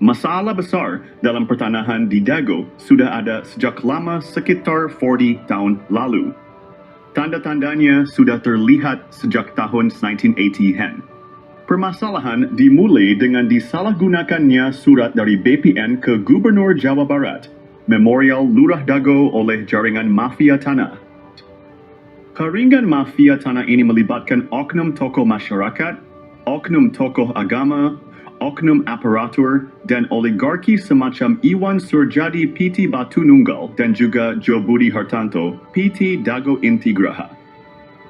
Masalah besar dalam pertanahan di Dago sudah ada sejak lama sekitar 40 tahun lalu. Tanda-tandanya sudah terlihat sejak tahun 1980-an. Permasalahan dimulai dengan disalahgunakannya surat dari BPN ke Gubernur Jawa Barat, Memorial Lurah Dago oleh jaringan mafia tanah. Jaringan mafia tanah ini melibatkan oknum tokoh masyarakat, oknum tokoh agama, oknum aparatur, dan oligarki semacam Iwan Surjadi PT Batu Nunggal dan juga Jo Budi Hartanto PT Dago Intigraha.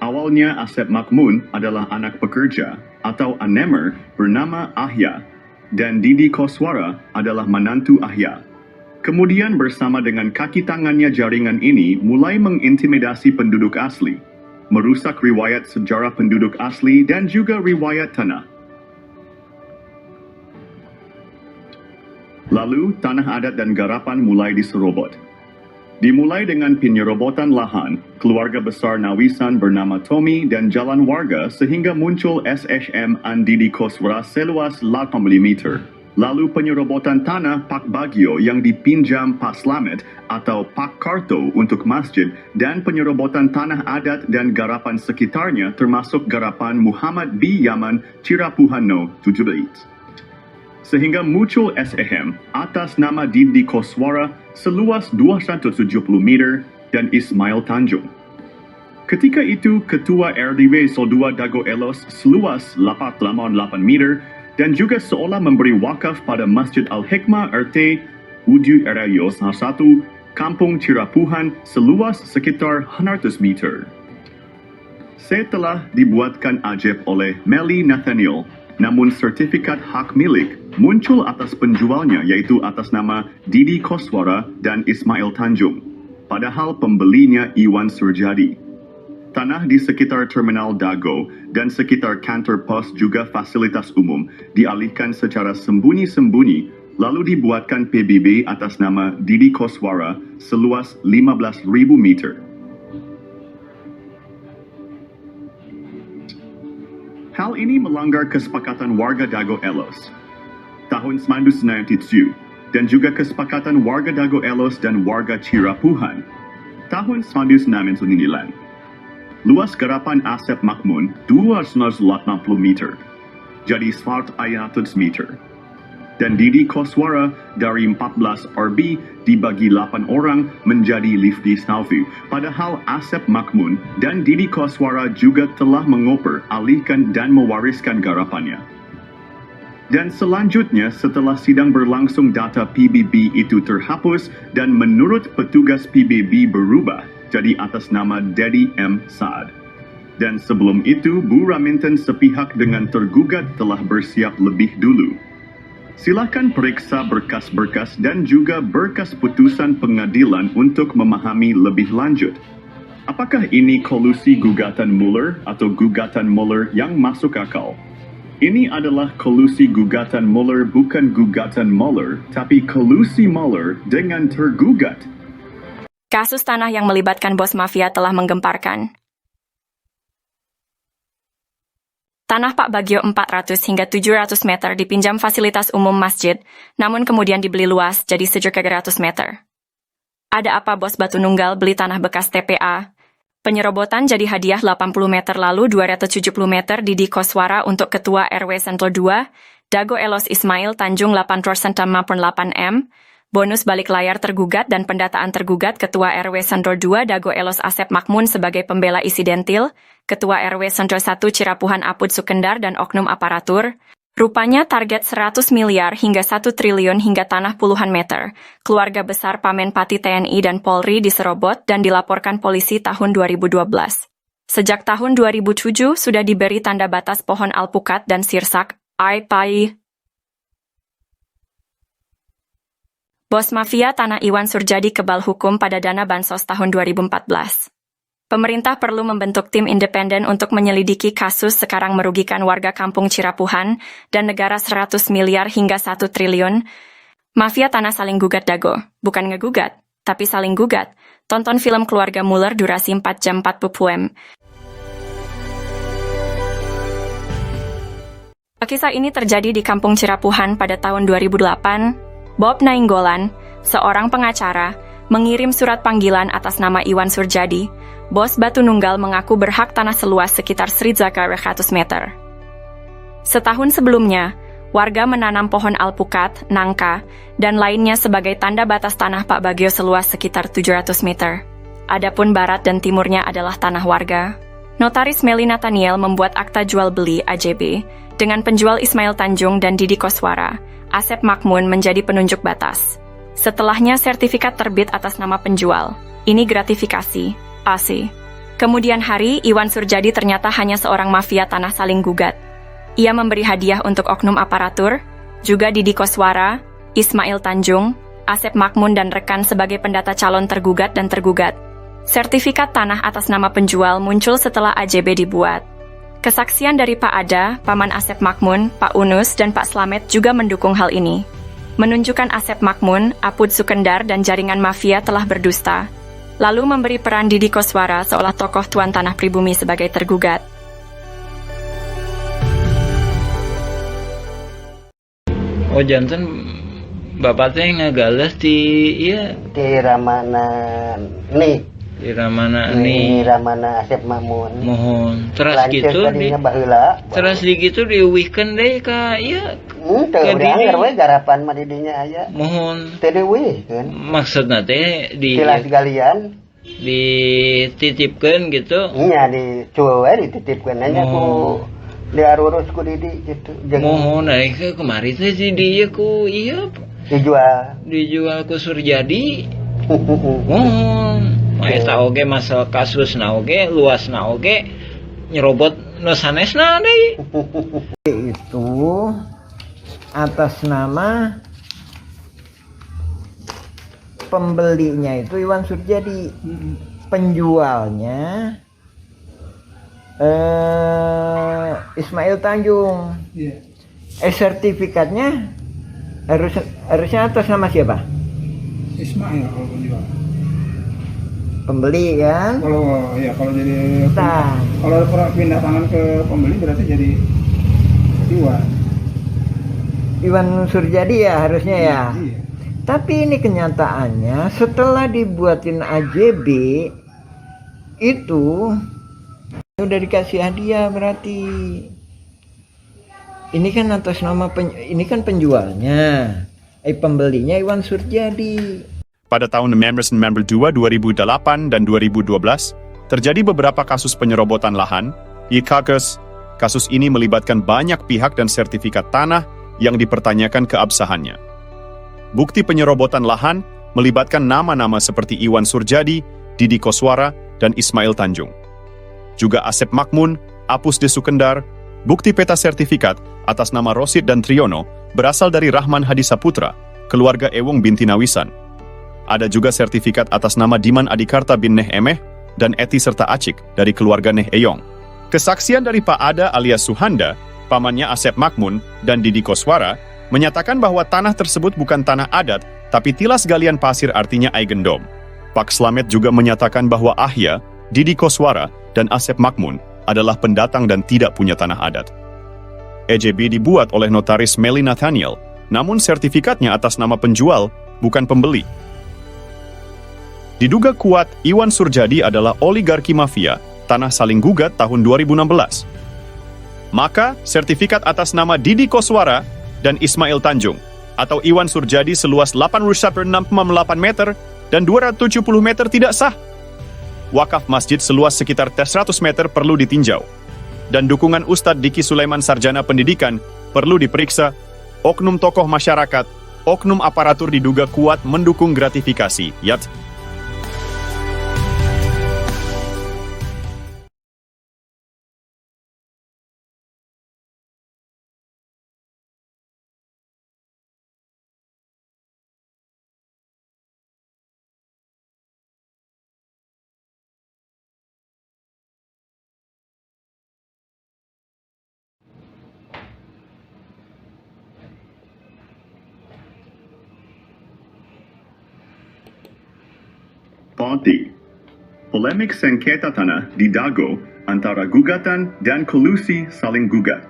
Awalnya Asep Makmun adalah anak pekerja atau anemer bernama Ahya dan Didi Koswara adalah menantu Ahya. Kemudian bersama dengan kaki tangannya jaringan ini mulai mengintimidasi penduduk asli, merusak riwayat sejarah penduduk asli dan juga riwayat tanah. Lalu, tanah adat dan garapan mulai diserobot. Dimulai dengan penyerobotan lahan, keluarga besar Nawisan bernama Tommy dan jalan warga sehingga muncul SSM Andidi Koswara seluas 80 meter. Lalu penyerobotan tanah Pak Bagio yang dipinjam Pak Slamet atau Pak Karto untuk masjid dan penyerobotan tanah adat dan garapan sekitarnya termasuk garapan Muhammad B. Yaman Cirapuhano 17. Sehingga muncul SEM atas nama Didi Koswara seluas 270 meter dan Ismail Tanjung. Ketika itu, Ketua RDW 02 Dago Elos seluas 88 meter dan juga seolah memberi wakaf pada Masjid Al-Hikmah RT Uju Erayos 1, Kampung Cirapuhan seluas sekitar 100 meter. Setelah dibuatkan ajab oleh Meli Nathaniel, namun sertifikat hak milik muncul atas penjualnya yaitu atas nama Didi Koswara dan Ismail Tanjung, padahal pembelinya Iwan Surjadi. Tanah di sekitar Terminal Dago dan sekitar kantor pos juga fasilitas umum dialihkan secara sembunyi-sembunyi lalu dibuatkan PBB atas nama Didi Koswara seluas 15.000 meter. Hal ini melanggar kesepakatan warga Dago Elos tahun 1997 dan juga kesepakatan warga Dago Elos dan warga Cirapuhan tahun 1999. Luas garapan Asep Makmun 280 meter, jadi 100 meter. Dan Didi Koswara dari 14 RB dibagi 8 orang menjadi Lifti Snalvi. Padahal Asep Makmun dan Didi Koswara juga telah mengoper, alihkan dan mewariskan garapannya. Dan selanjutnya setelah sidang berlangsung data PBB itu terhapus dan menurut petugas PBB berubah jadi atas nama Dedi M. Saad. Dan sebelum itu Bu Raminten sepihak dengan tergugat telah bersiap lebih dulu. Silakan periksa berkas-berkas dan juga berkas putusan pengadilan untuk memahami lebih lanjut. Apakah ini kolusi gugatan Mueller atau gugatan Mueller yang masuk akal? Ini adalah kolusi gugatan Mueller bukan gugatan Mueller, tapi kolusi Mueller dengan tergugat. Kasus tanah yang melibatkan bos mafia telah menggemparkan. Tanah Pak Bagio 400 hingga 700 meter dipinjam fasilitas umum masjid, namun kemudian dibeli luas jadi 700 meter. Ada apa bos Batu Nunggal beli tanah bekas TPA? Penyerobotan jadi hadiah 80 meter lalu 270 meter Didi Koswara untuk Ketua RW Sentul 2, Dago Elos Ismail Tanjung 8% 8M, bonus balik layar tergugat dan pendataan tergugat Ketua RW Sentul 2 Dago Elos Asep Makmun sebagai pembela isidentil, Ketua RW Sentul 1 Cirapuhan Apud Sukendar dan oknum aparatur. Rupanya target 100 miliar hingga 1 triliun hingga tanah puluhan meter. Keluarga besar Pamenpati TNI dan Polri diserobot dan dilaporkan polisi tahun 2012. Sejak tahun 2007 sudah diberi tanda batas pohon alpukat dan sirsak, AIPAI. Bos mafia tanah Iwan Surjadi kebal hukum pada dana bansos tahun 2014. Pemerintah perlu membentuk tim independen untuk menyelidiki kasus sekarang merugikan warga kampung Cirapuhan dan negara 100 miliar hingga 1 triliun. Mafia tanah saling gugat Dago, bukan ngegugat, tapi saling gugat. Tonton film Keluarga Mueller durasi 4 jam 40 pm. Kisah ini terjadi di Kampung Cirapuhan pada tahun 2008. Bob Nainggolan, seorang pengacara, mengirim surat panggilan atas nama Iwan Surjadi. Bos Batu Nunggal mengaku berhak tanah seluas sekitar 100 meter. Setahun sebelumnya, warga menanam pohon alpukat, nangka, dan lainnya sebagai tanda batas tanah Pak Bagio seluas sekitar 700 meter. Adapun barat dan timurnya adalah tanah warga. Notaris Meli Nathaniel membuat akta jual beli AJB dengan penjual Ismail Tanjung dan Didi Koswara. Asep Makmun menjadi penunjuk batas. Setelahnya sertifikat terbit atas nama penjual. Ini gratifikasi, AC. Kemudian hari, Iwan Surjadi ternyata hanya seorang mafia tanah saling gugat. Ia memberi hadiah untuk oknum aparatur, juga Didi Koswara, Ismail Tanjung, Asep Makmun dan rekan sebagai pendata calon tergugat dan tergugat. Sertifikat tanah atas nama penjual muncul setelah AJB dibuat. Kesaksian dari Pak Ada, Paman Asep Makmun, Pak Unus, dan Pak Slamet juga mendukung hal ini. Menunjukkan Asep Makmun, Apud Sukendar, dan jaringan mafia telah berdusta. Lalu memberi peran Didi Koswara seolah tokoh tuan tanah pribumi sebagai tergugat. Oh janten bapak teh ngagales di di Ramana nih di Ramana di nih Ramana Asep Makmun mohon terus lanceuk gitu tadinya baheula terus di gitu diuwihkeun deui ka ieu teu urang anggar we garapan mah di dinya aya mohon teu diuwihkeun maksudna teh di tilas galian dititipkeun gitu nya dicuwe we dititipkeun nya ku diarurus ku Didi gitu mohon ke kemari teh di dieu ku ieu dijual ku Surjadi mohon eta oge masalah kasusna oge luasna oge nyerobot nu sanesna deui itu atas nama pembelinya itu Iwan Surjadi, penjualnya Ismail Tanjung. Sertifikatnya harusnya atas nama siapa? Ismail kalau penjual. Pembeli kan? Kalau jadi Nah. kalau pindah tangan ke pembeli berarti jadi Iwan Surjadi ya harusnya ya. Iya. Tapi ini kenyataannya setelah dibuatin AJB itu udah dikasih hadiah berarti. Ini kan atas nama ini kan penjualnya. Pembelinya Iwan Surjadi. Pada tahun 1992, 2008, dan 2012, terjadi beberapa kasus penyerobotan lahan. Kasus ini melibatkan banyak pihak dan sertifikat tanah yang dipertanyakan keabsahannya. Bukti penyerobotan lahan melibatkan nama-nama seperti Iwan Surjadi, Didi Koswara, dan Ismail Tanjung. Juga Asep Makmun, Apus de Sukendar. Bukti peta sertifikat atas nama Rosid dan Triono berasal dari Rahman Hadi Saputra, keluarga Ewong binti Nawisan. Ada juga sertifikat atas nama Diman Adikarta bin Neh Emeh dan Eti serta Acik dari keluarga Neh Eyong. Kesaksian dari Pak Ada alias Suhanda, pamannya Asep Makmun, dan Didi Koswara menyatakan bahwa tanah tersebut bukan tanah adat, tapi tilas galian pasir artinya Eigendom. Pak Slamet juga menyatakan bahwa Ahya, Didi Koswara, dan Asep Makmun adalah pendatang dan tidak punya tanah adat. EJB dibuat oleh notaris Meli Nathaniel, namun sertifikatnya atas nama penjual, bukan pembeli. Diduga kuat, Iwan Surjadi adalah oligarki mafia, tanah saling gugat tahun 2016. Maka, sertifikat atas nama Didi Koswara dan Ismail Tanjung, atau Iwan Surjadi seluas 86,8 meter dan 270 meter tidak sah. Wakaf masjid seluas sekitar 100 meter perlu ditinjau. Dan dukungan Ustadz Diki Sulaiman Sarjana Pendidikan perlu diperiksa. Oknum tokoh masyarakat, oknum aparatur diduga kuat mendukung gratifikasi, yat. Ponti. Polemik sengketa tanah di Dago antara gugatan dan kolusi saling gugat.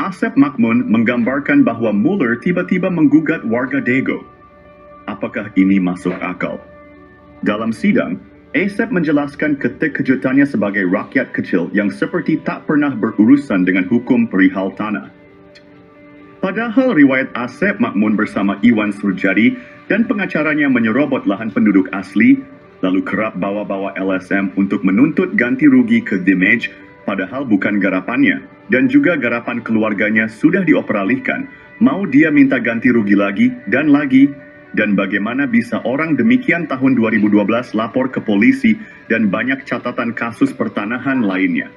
Asep Makmun menggambarkan bahwa Mueller tiba-tiba menggugat warga Dago. Apakah ini masuk akal? Dalam sidang, Asep menjelaskan keterkejutannya sebagai rakyat kecil yang seperti tak pernah berurusan dengan hukum perihal tanah. Padahal riwayat Asep Makmun bersama Iwan Surjadi dan pengacaranya menyerobot lahan penduduk asli, lalu kerap bawa-bawa LSM untuk menuntut ganti rugi ke Dimage, padahal bukan garapannya, dan juga garapan keluarganya sudah dioperalihkan. Mau dia minta ganti rugi lagi, dan bagaimana bisa orang demikian tahun 2012 lapor ke polisi dan banyak catatan kasus pertanahan lainnya.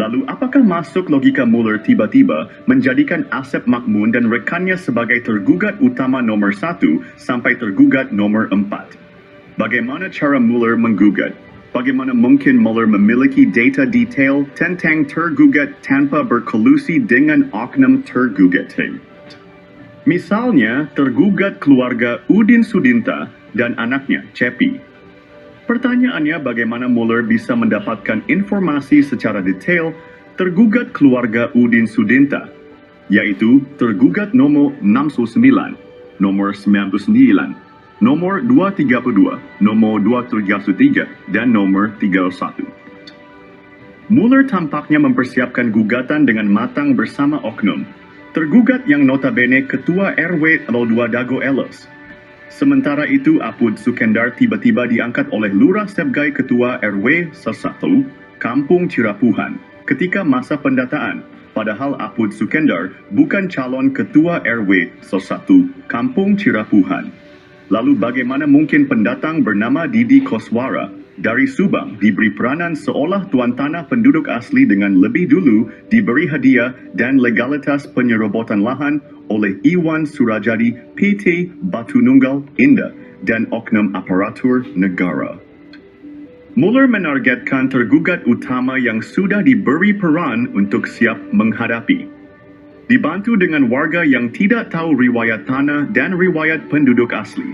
Lalu apakah masuk logika Mueller tiba-tiba menjadikan Asep Makmun dan rekannya sebagai tergugat utama nomor 1 sampai tergugat nomor 4? Bagaimana cara Mueller menggugat? Bagaimana mungkin Mueller memiliki data detail tentang tergugat tanpa berkolusi dengan oknum tergugat? Misalnya, tergugat keluarga Udin Sudinta dan anaknya, Cepi. Pertanyaannya bagaimana Mueller bisa mendapatkan informasi secara detail tergugat keluarga Udin Sudinta, yaitu tergugat nomor 69, nomor 99, nomor 232, nomor 233, dan nomor 31. Mueller tampaknya mempersiapkan gugatan dengan matang bersama oknum, tergugat yang notabene Ketua RW 02 Dago Elos. Sementara itu, Apud Sukendar tiba-tiba diangkat oleh Lurah Sebgai Ketua RW 1 Kampung Cirapuhan ketika masa pendataan, padahal Apud Sukendar bukan calon Ketua RW 1 Kampung Cirapuhan. Lalu bagaimana mungkin pendatang bernama Didi Koswara dari Subang diberi peranan seolah tuan tanah penduduk asli dengan lebih dulu diberi hadiah dan legalitas penyerobotan lahan oleh Iwan Surajadi PT Batu Nunggal Indah dan oknum aparatur negara. Mueller menargetkan tergugat utama yang sudah diberi peran untuk siap menghadapi. Dibantu dengan warga yang tidak tahu riwayat tanah dan riwayat penduduk asli.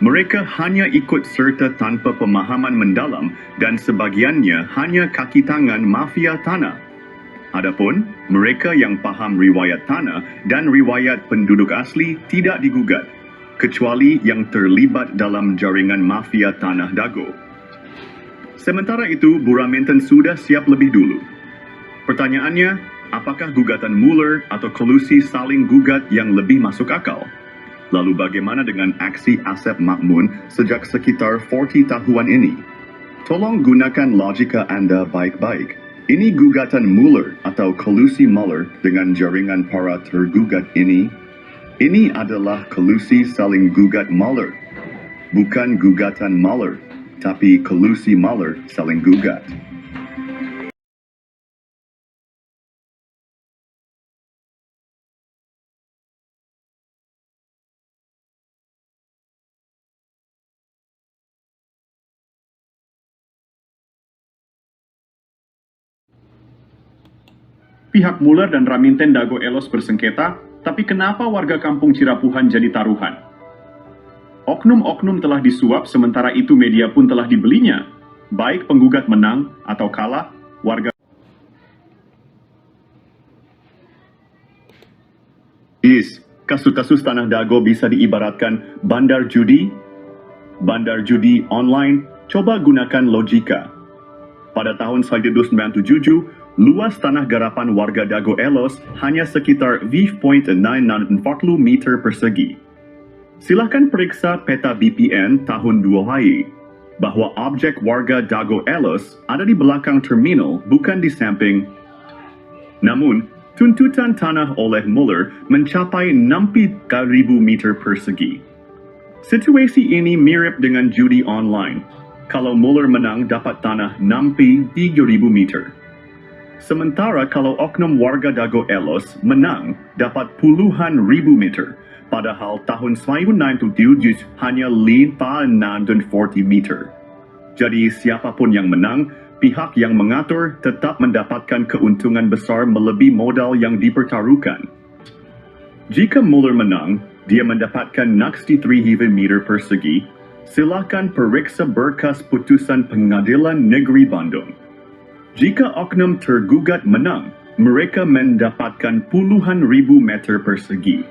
Mereka hanya ikut serta tanpa pemahaman mendalam dan sebagiannya hanya kaki tangan mafia tanah. Adapun mereka yang paham riwayat tanah dan riwayat penduduk asli tidak digugat, kecuali yang terlibat dalam jaringan mafia tanah Dago. Sementara itu, Buraminten sudah siap lebih dulu. Pertanyaannya, apakah gugatan Mueller atau kolusi saling gugat yang lebih masuk akal? Lalu bagaimana dengan aksi Asep Makmun sejak sekitar 40 tahun ini? Tolong gunakan logika Anda baik-baik. Ini gugatan Mueller atau kolusi Mueller dengan jaringan para tergugat ini. Ini adalah kolusi saling gugat Mueller. Bukan gugatan Mueller, tapi kolusi Mueller saling gugat. Pihak Mueller dan Raminten Dago Elos bersengketa, tapi kenapa warga kampung Cirapuhan jadi taruhan? Oknum-oknum telah disuap, sementara itu media pun telah dibelinya. Baik penggugat menang atau kalah, warga... Kasus-kasus tanah Dago bisa diibaratkan bandar judi. Bandar judi online, coba gunakan logika. Pada tahun 1997, luas tanah garapan warga Dago Elos hanya sekitar 5.940 meter persegi. Silakan periksa peta BPN tahun 2000 bahwa objek warga Dago Elos ada di belakang terminal, bukan di samping. Namun, tuntutan tanah oleh Mueller mencapai 60.000 meter persegi. Situasi ini mirip dengan judi online. Kalau Mueller menang dapat tanah 63.000 meter. Sementara kalau oknum warga Dago Elos menang dapat puluhan ribu meter, padahal tahun 1997 hanya 540 meter. Jadi siapapun yang menang, pihak yang mengatur tetap mendapatkan keuntungan besar melebihi modal yang dipertaruhkan. Jika Mueller menang, dia mendapatkan 63.000 meter persegi. Silakan periksa berkas putusan Pengadilan Negeri Bandung. Jika oknum tergugat menang, mereka mendapatkan puluhan ribu meter persegi.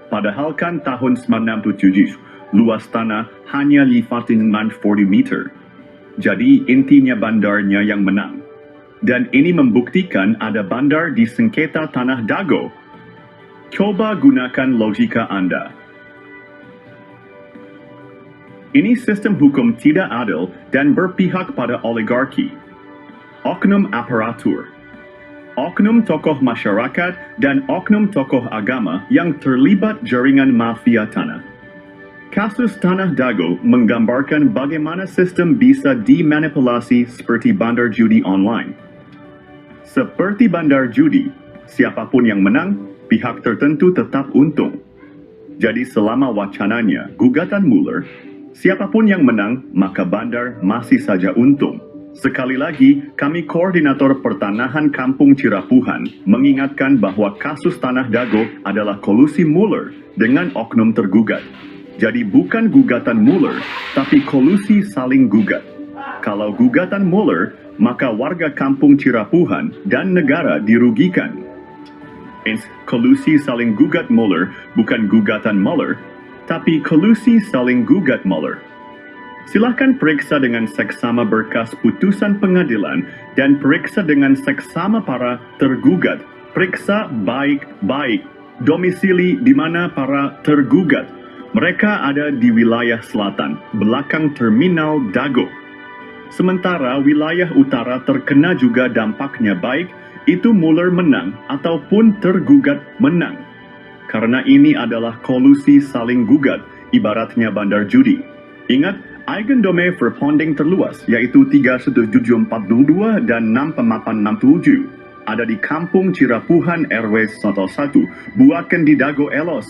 Padahal kan tahun 1967, luas tanah hanya 540 meter. Jadi intinya bandarnya yang menang. Dan ini membuktikan ada bandar di sengketa Tanah Dago. Coba gunakan logika Anda. Ini sistem hukum tidak adil dan berpihak pada oligarki, oknum aparatur, oknum tokoh masyarakat, dan oknum tokoh agama yang terlibat jaringan mafia tanah. Kasus Tanah Dago menggambarkan bagaimana sistem bisa dimanipulasi seperti bandar judi online. Seperti bandar judi, siapapun yang menang, pihak tertentu tetap untung. Jadi selama wacananya gugatan Mueller, siapapun yang menang, maka bandar masih saja untung. Sekali lagi, kami Koordinator Pertanahan Kampung Cirapuhan mengingatkan bahwa kasus Tanah Dago adalah kolusi Mueller dengan oknum tergugat. Jadi bukan gugatan Mueller, tapi kolusi saling gugat. Kalau gugatan Mueller, maka warga Kampung Cirapuhan dan negara dirugikan. Kolusi saling gugat Mueller bukan gugatan Mueller, tapi kolusi saling gugat Mueller. Silahkan periksa dengan seksama berkas putusan pengadilan dan periksa dengan seksama para tergugat. Periksa baik-baik domisili di mana para tergugat. Mereka ada di wilayah selatan, belakang terminal Dago. Sementara wilayah utara terkena juga dampaknya baik, itu Mueller menang ataupun tergugat menang. Karena ini adalah kolusi saling gugat, ibaratnya bandar judi. Ingat, Eigendome Verponding terluas, yaitu 31742 dan 6867. Ada di Kampung Cirapuhan RW 101, bukan di Dago Elos.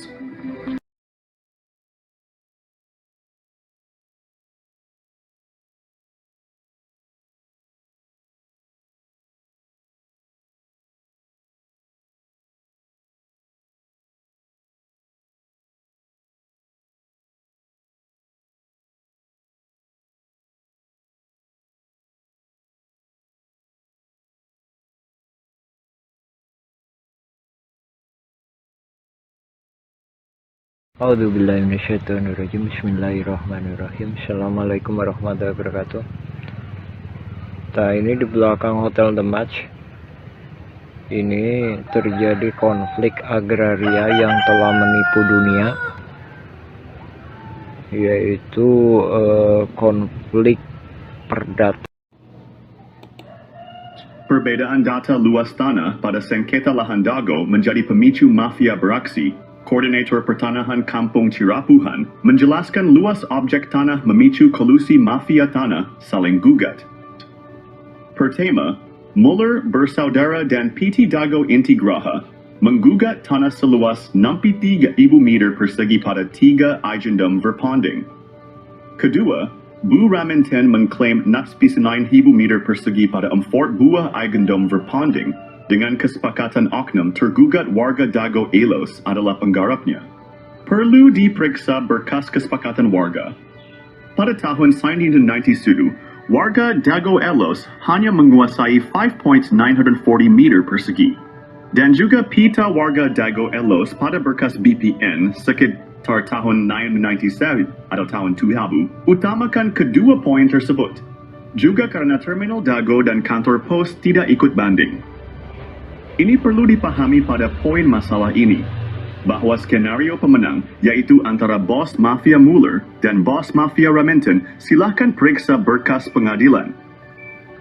A'udzubillahi minasyaitonirrajim. Bismillahirrahmanirrahim. Assalamualaikum warahmatullahi wabarakatuh. Nah, ini di belakang Hotel The Match. Ini terjadi konflik agraria yang telah menipu dunia, yaitu konflik perdata. Perbedaan data luas tanah pada sengketa lahan Dago menjadi pemicu mafia beraksi. Koordinator Pertanahan Kampung Cirapuhan menjelaskan luas objek tanah memicu kolusi mafia tanah saling gugat. Pertama, Mueller bersaudara dan PT Dago Intigraha menggugat tanah seluas 63.000 meter persegi pada 3 Eigendom Verponding. Kedua, Bu Raminten mengklaim 69.000 meter persegi pada 4 buah Eigendom Verponding. Dengan kesepakatan oknum tergugat warga Dago Elos adalah penggarapnya. Perlu diperiksa berkas kesepakatan warga. Pada tahun 1997, warga Dago Elos hanya menguasai 5.940 meter persegi. Dan juga pita warga Dago Elos pada berkas BPN sekitar tahun 1997 atau tahun 2000 utamakan kedua poin tersebut. Juga karena terminal Dago dan kantor pos tidak ikut banding. Ini perlu dipahami pada poin masalah ini, bahwa skenario pemenang, yaitu antara bos mafia Mueller dan bos mafia Raminten, silahkan periksa berkas pengadilan.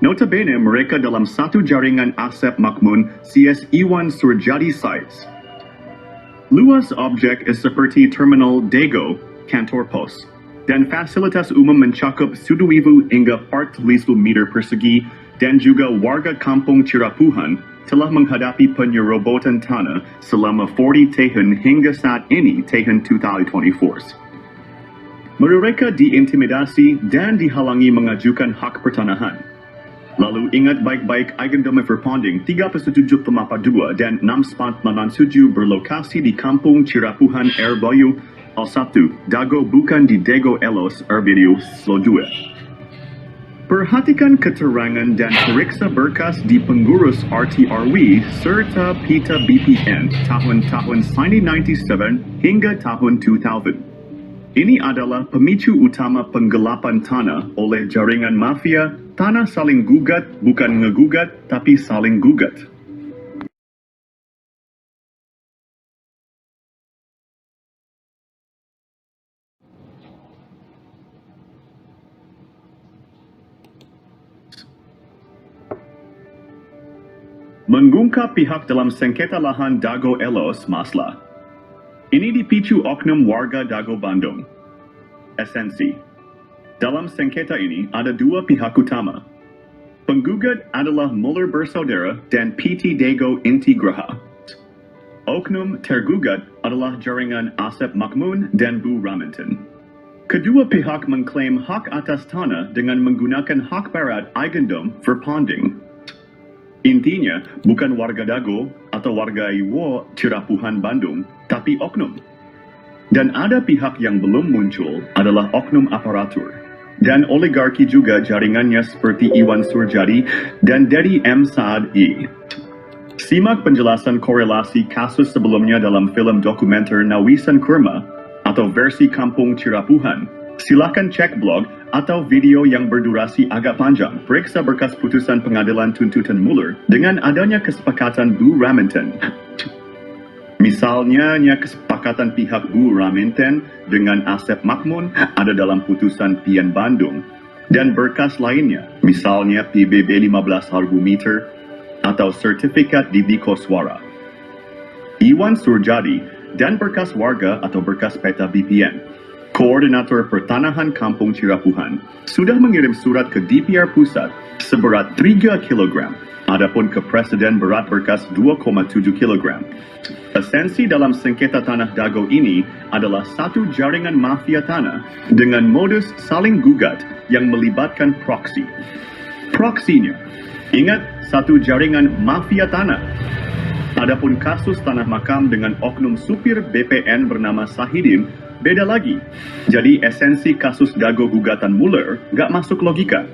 Notabene mereka dalam satu jaringan Asep Makmun CS Iwan Surjadi sites. Luas objek seperti terminal Dago, kantor pos, dan fasilitas umum mencakup 1,000 hingga 4,000 meter persegi, dan juga warga Kampung Cirapuhan telah menghadapi penyerobotan tanah selama 40 tahun hingga saat ini tahun 2024. Mereka diintimidasi dan dihalangi mengajukan hak pertanahan. Lalu ingat baik-baik Eigendom Verponding 377 Pemapa 2 dan 6987 berlokasi di Kampung Cirapuhan Airbayu Al 1, Dago bukan di Dago Elos Arbidio Slo 2. Perhatikan keterangan dan periksa berkas di pengurus RTRW serta Pita BPN tahun-tahun 1997 hingga tahun 2000. Ini adalah pemicu utama penggelapan tanah oleh jaringan mafia. Tanah saling gugat, bukan ngegugat, tapi saling gugat. Mengungkap pihak dalam sengketa lahan Dago Elos Masla. Ini dipicu oknum warga Dago Bandung. Esensi. Dalam sengketa ini ada dua pihak utama. Penggugat adalah Muller Bersaudara dan PT Dago Intigraha. Oknum tergugat adalah jaringan Asep Makmun dan Bu Raminten. Kedua pihak mengklaim hak atas tanah dengan menggunakan hak barat eigendom verpanding. Intinya, bukan warga Dago atau warga Iwo Cirapuhan Bandung, tapi oknum. Dan ada pihak yang belum muncul adalah oknum aparatur. Dan oligarki juga jaringannya seperti Iwan Surjadi dan Dedi M. Saad I. Simak penjelasan korelasi kasus sebelumnya dalam film dokumenter Nawisan Kurma atau versi Kampung Cirapuhan. Silakan cek blog atau video yang berdurasi agak panjang. Periksa berkas putusan pengadilan tuntutan Muller dengan adanya kesepakatan Bu Raminten. Misalnya, kesepakatan pihak Bu Raminten dengan Asep Makmun ada dalam putusan PN Bandung. Dan berkas lainnya, misalnya PBB 15 harga meter atau sertifikat di Biko Suara. Iwan Surjadi dan berkas warga atau berkas peta BPN. Koordinator Pertanahan Kampung Cirapuhan sudah mengirim surat ke DPR Pusat seberat 3 kg. Adapun ke Presiden berat berkas 2,7 kg. Esensi dalam sengketa tanah Dago ini adalah satu jaringan mafia tanah dengan modus saling gugat yang melibatkan proksi. Proksinya, ingat, satu jaringan mafia tanah. Adapun kasus tanah makam dengan oknum supir BPN bernama Sahidin, beda lagi. Jadi esensi kasus Dago gugatan Muller gak masuk logika.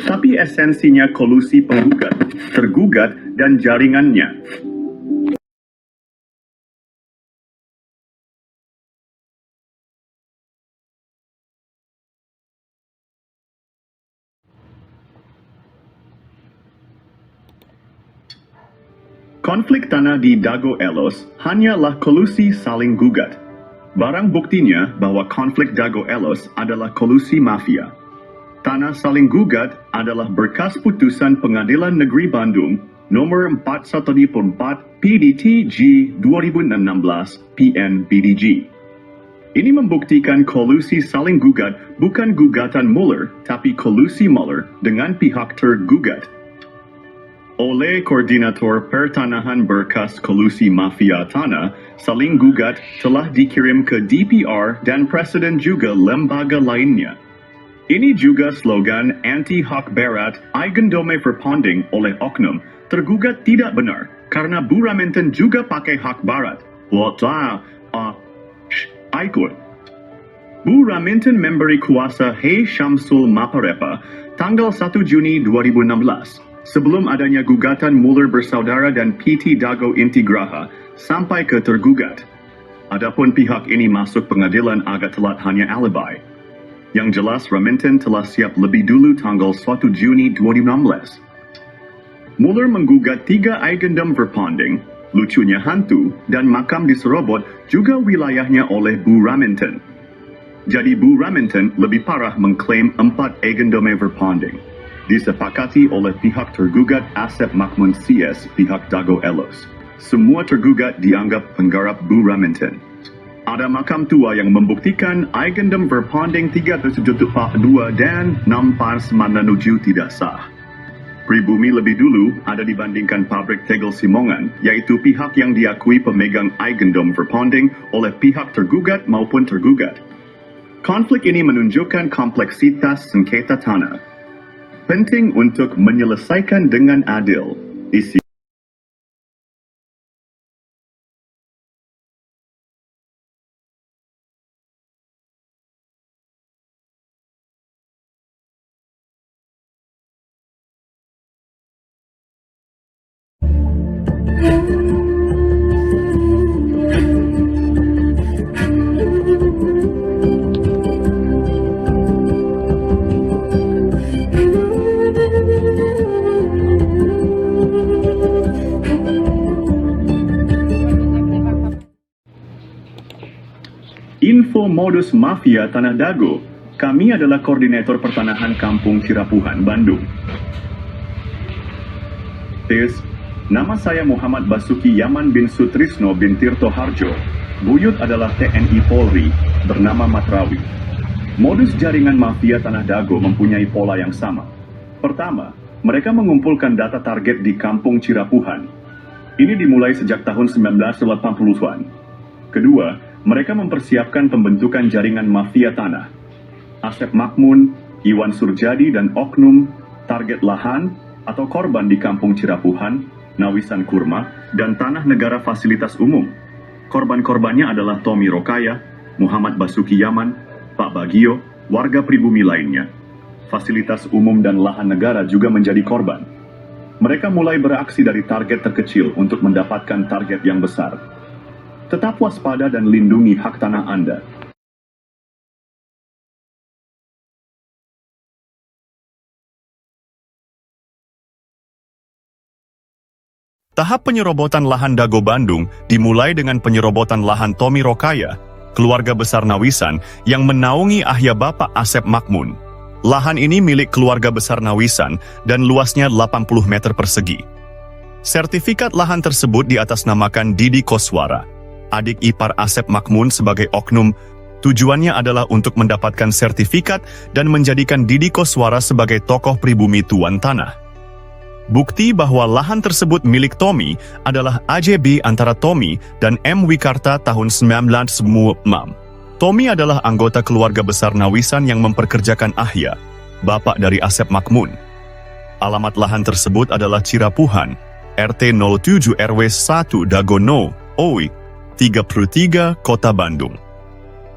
Tapi esensinya kolusi penggugat, tergugat, dan jaringannya. Konflik tanah di Dago Elos hanyalah kolusi saling gugat. Barang buktinya bahwa konflik Dago Elos adalah kolusi mafia. Tanah saling gugat adalah berkas putusan Pengadilan Negeri Bandung nomor 4114 PDT G 2016 PN BDG. Ini membuktikan kolusi saling gugat bukan gugatan Muller, tapi kolusi Muller dengan pihak tergugat. Oleh Koordinator Pertanahan berkas kolusi mafia tanah, saling gugat telah dikirim ke DPR dan Presiden juga lembaga lainnya. Ini juga slogan anti-hak barat eigendome verpanding oleh oknum. Tergugat tidak benar, karena Bu Raminten juga pakai hak barat. Ikut. Bu Raminten memberi kuasa Hei Syamsul Maparepa tanggal 1 Juni 2016. Sebelum adanya gugatan Muller Bersaudara dan PT Dago Intigraha sampai ke tergugat. Adapun pihak ini masuk pengadilan agak telat hanya alibi. Yang jelas Raminten telah siap lebih dulu tanggal 1 Juni 2016. Muller menggugat 3 eigendom verpanding, lucunya hantu, dan makam diserobot juga wilayahnya oleh Bu Raminten. Jadi Bu Raminten lebih parah mengklaim 4 eigendom verpanding. Disepakati oleh pihak tergugat Asep Makmun CS pihak Dago Elos. Semua tergugat dianggap penggarap Bu Raminten. Ada makam tua yang membuktikan eigendom verpanding 372 dan 6 tidak sah. Pribumi lebih dulu ada dibandingkan pabrik tegel Simongan, yaitu pihak yang diakui pemegang eigendom verpanding oleh pihak tergugat maupun tergugat. Konflik ini menunjukkan kompleksitas sengketa tanah. Penting untuk menyelesaikan dengan adil. Isi Info modus mafia Tanah Dago. Kami adalah koordinator pertanahan Kampung Cirapuhan, Bandung. Tes, nama saya Muhammad Basuki Yaman bin Sutrisno bin Tirto Harjo. Buyut adalah TNI Polri, bernama Matrawi. Modus jaringan mafia Tanah Dago mempunyai pola yang sama. Pertama, mereka mengumpulkan data target di Kampung Cirapuhan. Ini dimulai sejak tahun 1980-an. Kedua, mereka mempersiapkan pembentukan jaringan mafia tanah. Asep Makmun, Iwan Surjadi, dan oknum target lahan atau korban di Kampung Cirapuhan, Nawisan Kurma, dan tanah negara fasilitas umum. Korban-korbannya adalah Tommy Rokaya, Muhammad Basuki Yaman, Pak Bagio, warga pribumi lainnya. Fasilitas umum dan lahan negara juga menjadi korban. Mereka mulai beraksi dari target terkecil untuk mendapatkan target yang besar. Tetap waspada dan lindungi hak tanah Anda. Tahap penyerobotan lahan Dago Bandung dimulai dengan penyerobotan lahan Tommy Rokaya, keluarga besar Nawisan yang menaungi ayah Bapak Asep Makmun. Lahan ini milik keluarga besar Nawisan dan luasnya 80 meter persegi. Sertifikat lahan tersebut diatasnamakan Didi Koswara, adik ipar Asep Makmun sebagai oknum. Tujuannya adalah untuk mendapatkan sertifikat dan menjadikan Didi Koswara sebagai tokoh pribumi tuan tanah. Bukti bahwa lahan tersebut milik Tommy adalah AJB antara Tommy dan M. Wikarta tahun 1996. Tommy adalah anggota keluarga besar Nawisan yang memperkerjakan Ahya, bapak dari Asep Makmun. Alamat lahan tersebut adalah Cirapuhan, RT 07 RW 1 Dagono, OI, 33, Kota Bandung.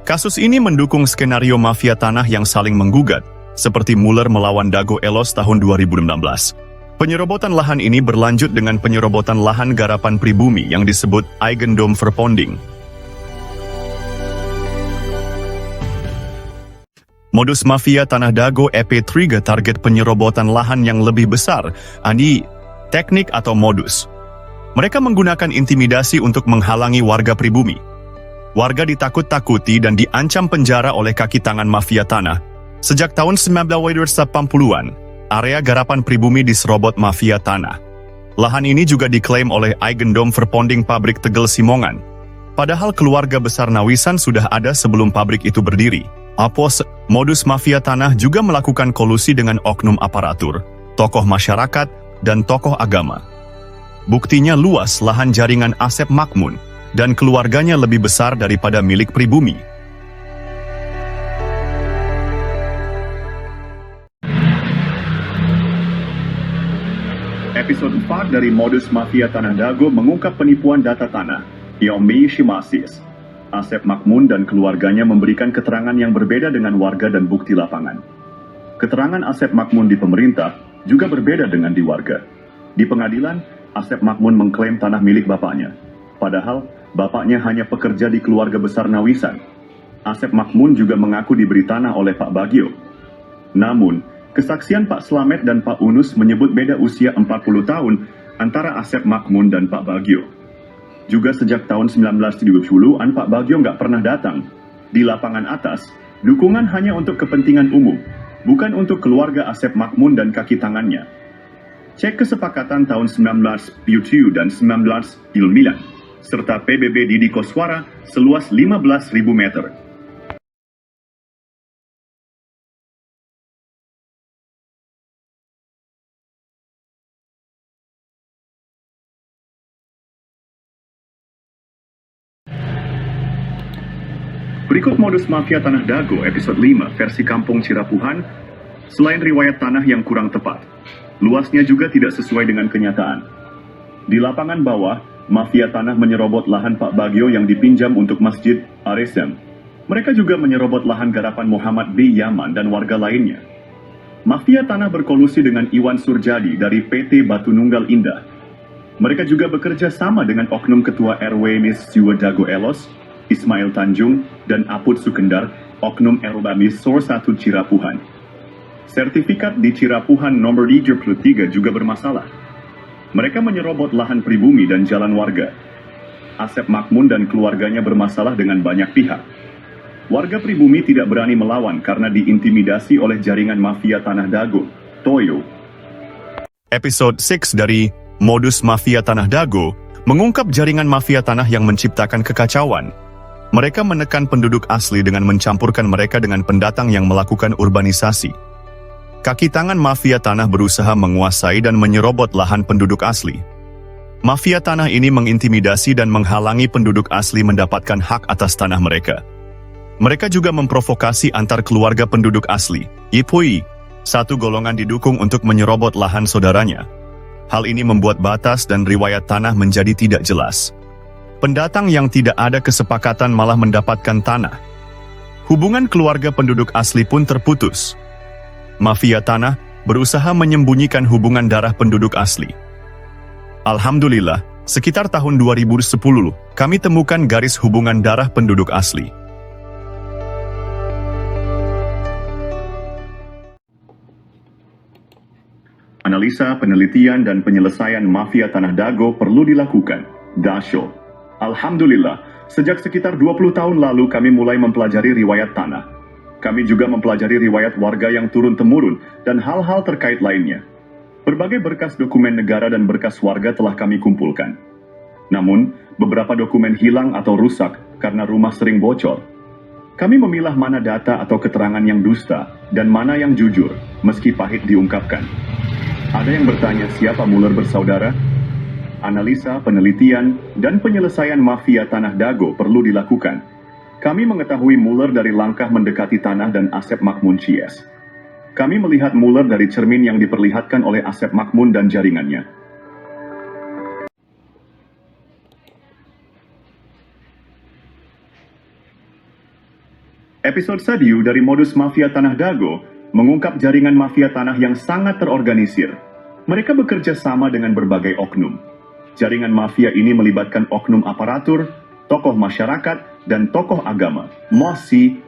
Kasus ini mendukung skenario mafia tanah yang saling menggugat, seperti Muller melawan Dago Elos tahun 2016. Penyerobotan lahan ini berlanjut dengan penyerobotan lahan garapan pribumi yang disebut Eigendom Verponding. Modus mafia Tanah Dago EP3 target penyerobotan lahan yang lebih besar, ani teknik atau modus. Mereka menggunakan intimidasi untuk menghalangi warga pribumi. Warga ditakut-takuti dan diancam penjara oleh kaki tangan mafia tanah. Sejak tahun 1980-an, area garapan pribumi diserobot mafia tanah. Lahan ini juga diklaim oleh Eigendom Verponding pabrik Tegel Simongan. Padahal keluarga besar Nawisan sudah ada sebelum pabrik itu berdiri. Modus mafia tanah juga melakukan kolusi dengan oknum aparatur, tokoh masyarakat, dan tokoh agama. Buktinya luas lahan jaringan Asep Makmun, dan keluarganya lebih besar daripada milik pribumi. Episode 4 dari Modus Mafia Tanah Dago mengungkap penipuan data tanah, Yomi Shimasis. Asep Makmun dan keluarganya memberikan keterangan yang berbeda dengan warga dan bukti lapangan. Keterangan Asep Makmun di pemerintah juga berbeda dengan di warga. Di pengadilan, Asep Makmun mengklaim tanah milik bapaknya. Padahal, bapaknya hanya pekerja di keluarga besar Nawisan. Asep Makmun juga mengaku diberi tanah oleh Pak Bagio. Namun, kesaksian Pak Slamet dan Pak Unus menyebut beda usia 40 tahun antara Asep Makmun dan Pak Bagio. Juga sejak tahun 1970-an Pak Bagio nggak pernah datang. Di lapangan atas, dukungan hanya untuk kepentingan umum, bukan untuk keluarga Asep Makmun dan kaki tangannya. Cek kesepakatan tahun 1977 dan 1999, serta PBB Didi Koswara seluas 15.000 meter. Berikut modus mafia Tanah Dago episode 5 versi Kampung Cirapuhan. Selain riwayat tanah yang kurang tepat, luasnya juga tidak sesuai dengan kenyataan. Di lapangan bawah, mafia tanah menyerobot lahan Pak Bagio yang dipinjam untuk Masjid Aresem. Mereka juga menyerobot lahan garapan Muhammad B. Yaman dan warga lainnya. Mafia tanah berkolusi dengan Iwan Surjadi dari PT Batu Nunggal Indah. Mereka juga bekerja sama dengan oknum ketua RW Mis Jiwa Dago Elos, Ismail Tanjung, dan Aput Sukendar, oknum Erbamis Sor 1 Cirapuhan. Sertifikat di Cirapuhan nomor 33 juga bermasalah. Mereka menyerobot lahan pribumi dan jalan warga. Asep Makmun dan keluarganya bermasalah dengan banyak pihak. Warga pribumi tidak berani melawan karena diintimidasi oleh jaringan mafia Tanah Dago, Toyo. Episode 6 dari Modus Mafia Tanah Dago mengungkap jaringan mafia tanah yang menciptakan kekacauan. Mereka menekan penduduk asli dengan mencampurkan mereka dengan pendatang yang melakukan urbanisasi. Kaki tangan mafia tanah berusaha menguasai dan menyerobot lahan penduduk asli. Mafia tanah ini mengintimidasi dan menghalangi penduduk asli mendapatkan hak atas tanah mereka. Mereka juga memprovokasi antar keluarga penduduk asli, Yipui. Satu golongan didukung untuk menyerobot lahan saudaranya. Hal ini membuat batas dan riwayat tanah menjadi tidak jelas. Pendatang yang tidak ada kesepakatan malah mendapatkan tanah. Hubungan keluarga penduduk asli pun terputus. Mafia tanah berusaha menyembunyikan hubungan darah penduduk asli. Alhamdulillah, sekitar tahun 2010, kami temukan garis hubungan darah penduduk asli. Analisa, penelitian, dan penyelesaian mafia Tanah Dago perlu dilakukan. Dasho. Alhamdulillah, sejak sekitar 20 tahun lalu kami mulai mempelajari riwayat tanah. Kami juga mempelajari riwayat warga yang turun-temurun dan hal-hal terkait lainnya. Berbagai berkas dokumen negara dan berkas warga telah kami kumpulkan. Namun, beberapa dokumen hilang atau rusak karena rumah sering bocor. Kami memilah mana data atau keterangan yang dusta dan mana yang jujur, meski pahit diungkapkan. Ada yang bertanya siapa Muller bersaudara? Analisa, penelitian, dan penyelesaian mafia Tanah Dago perlu dilakukan. Kami mengetahui Muller dari langkah mendekati tanah dan Asep Makmun Cies. Kami melihat Muller dari cermin yang diperlihatkan oleh Asep Makmun dan jaringannya. Episode Sadiu dari Modus Mafia Tanah Dago mengungkap jaringan mafia tanah yang sangat terorganisir. Mereka bekerja sama dengan berbagai oknum. Jaringan mafia ini melibatkan oknum aparatur, tokoh masyarakat, dan tokoh agama, mosi.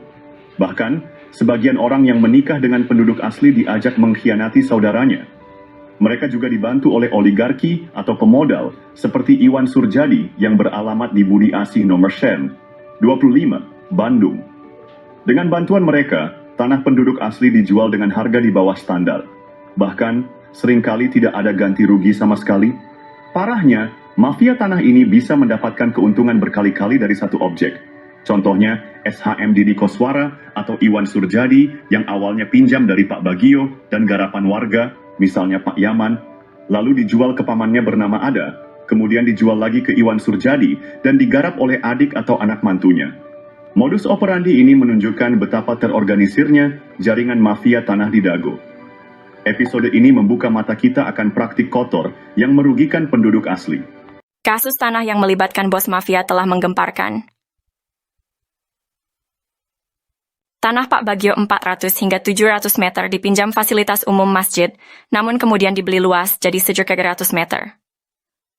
Bahkan, sebagian orang yang menikah dengan penduduk asli diajak mengkhianati saudaranya. Mereka juga dibantu oleh oligarki atau pemodal, seperti Iwan Surjadi yang beralamat di Budi Asih nomor Shen, 25, Bandung. Dengan bantuan mereka, tanah penduduk asli dijual dengan harga di bawah standar. Bahkan, seringkali tidak ada ganti rugi sama sekali. Parahnya, mafia tanah ini bisa mendapatkan keuntungan berkali-kali dari satu objek. Contohnya, SHM Didi Koswara atau Iwan Surjadi yang awalnya pinjam dari Pak Bagio dan garapan warga, misalnya Pak Yaman, lalu dijual ke pamannya bernama Ada, kemudian dijual lagi ke Iwan Surjadi dan digarap oleh adik atau anak mantunya. Modus operandi ini menunjukkan betapa terorganisirnya jaringan mafia tanah di Dago. Episode ini membuka mata kita akan praktik kotor yang merugikan penduduk asli. Kasus tanah yang melibatkan bos mafia telah menggemparkan. Tanah Pak Bagio 400 hingga 700 meter dipinjam fasilitas umum masjid, namun kemudian dibeli luas jadi 700 meter.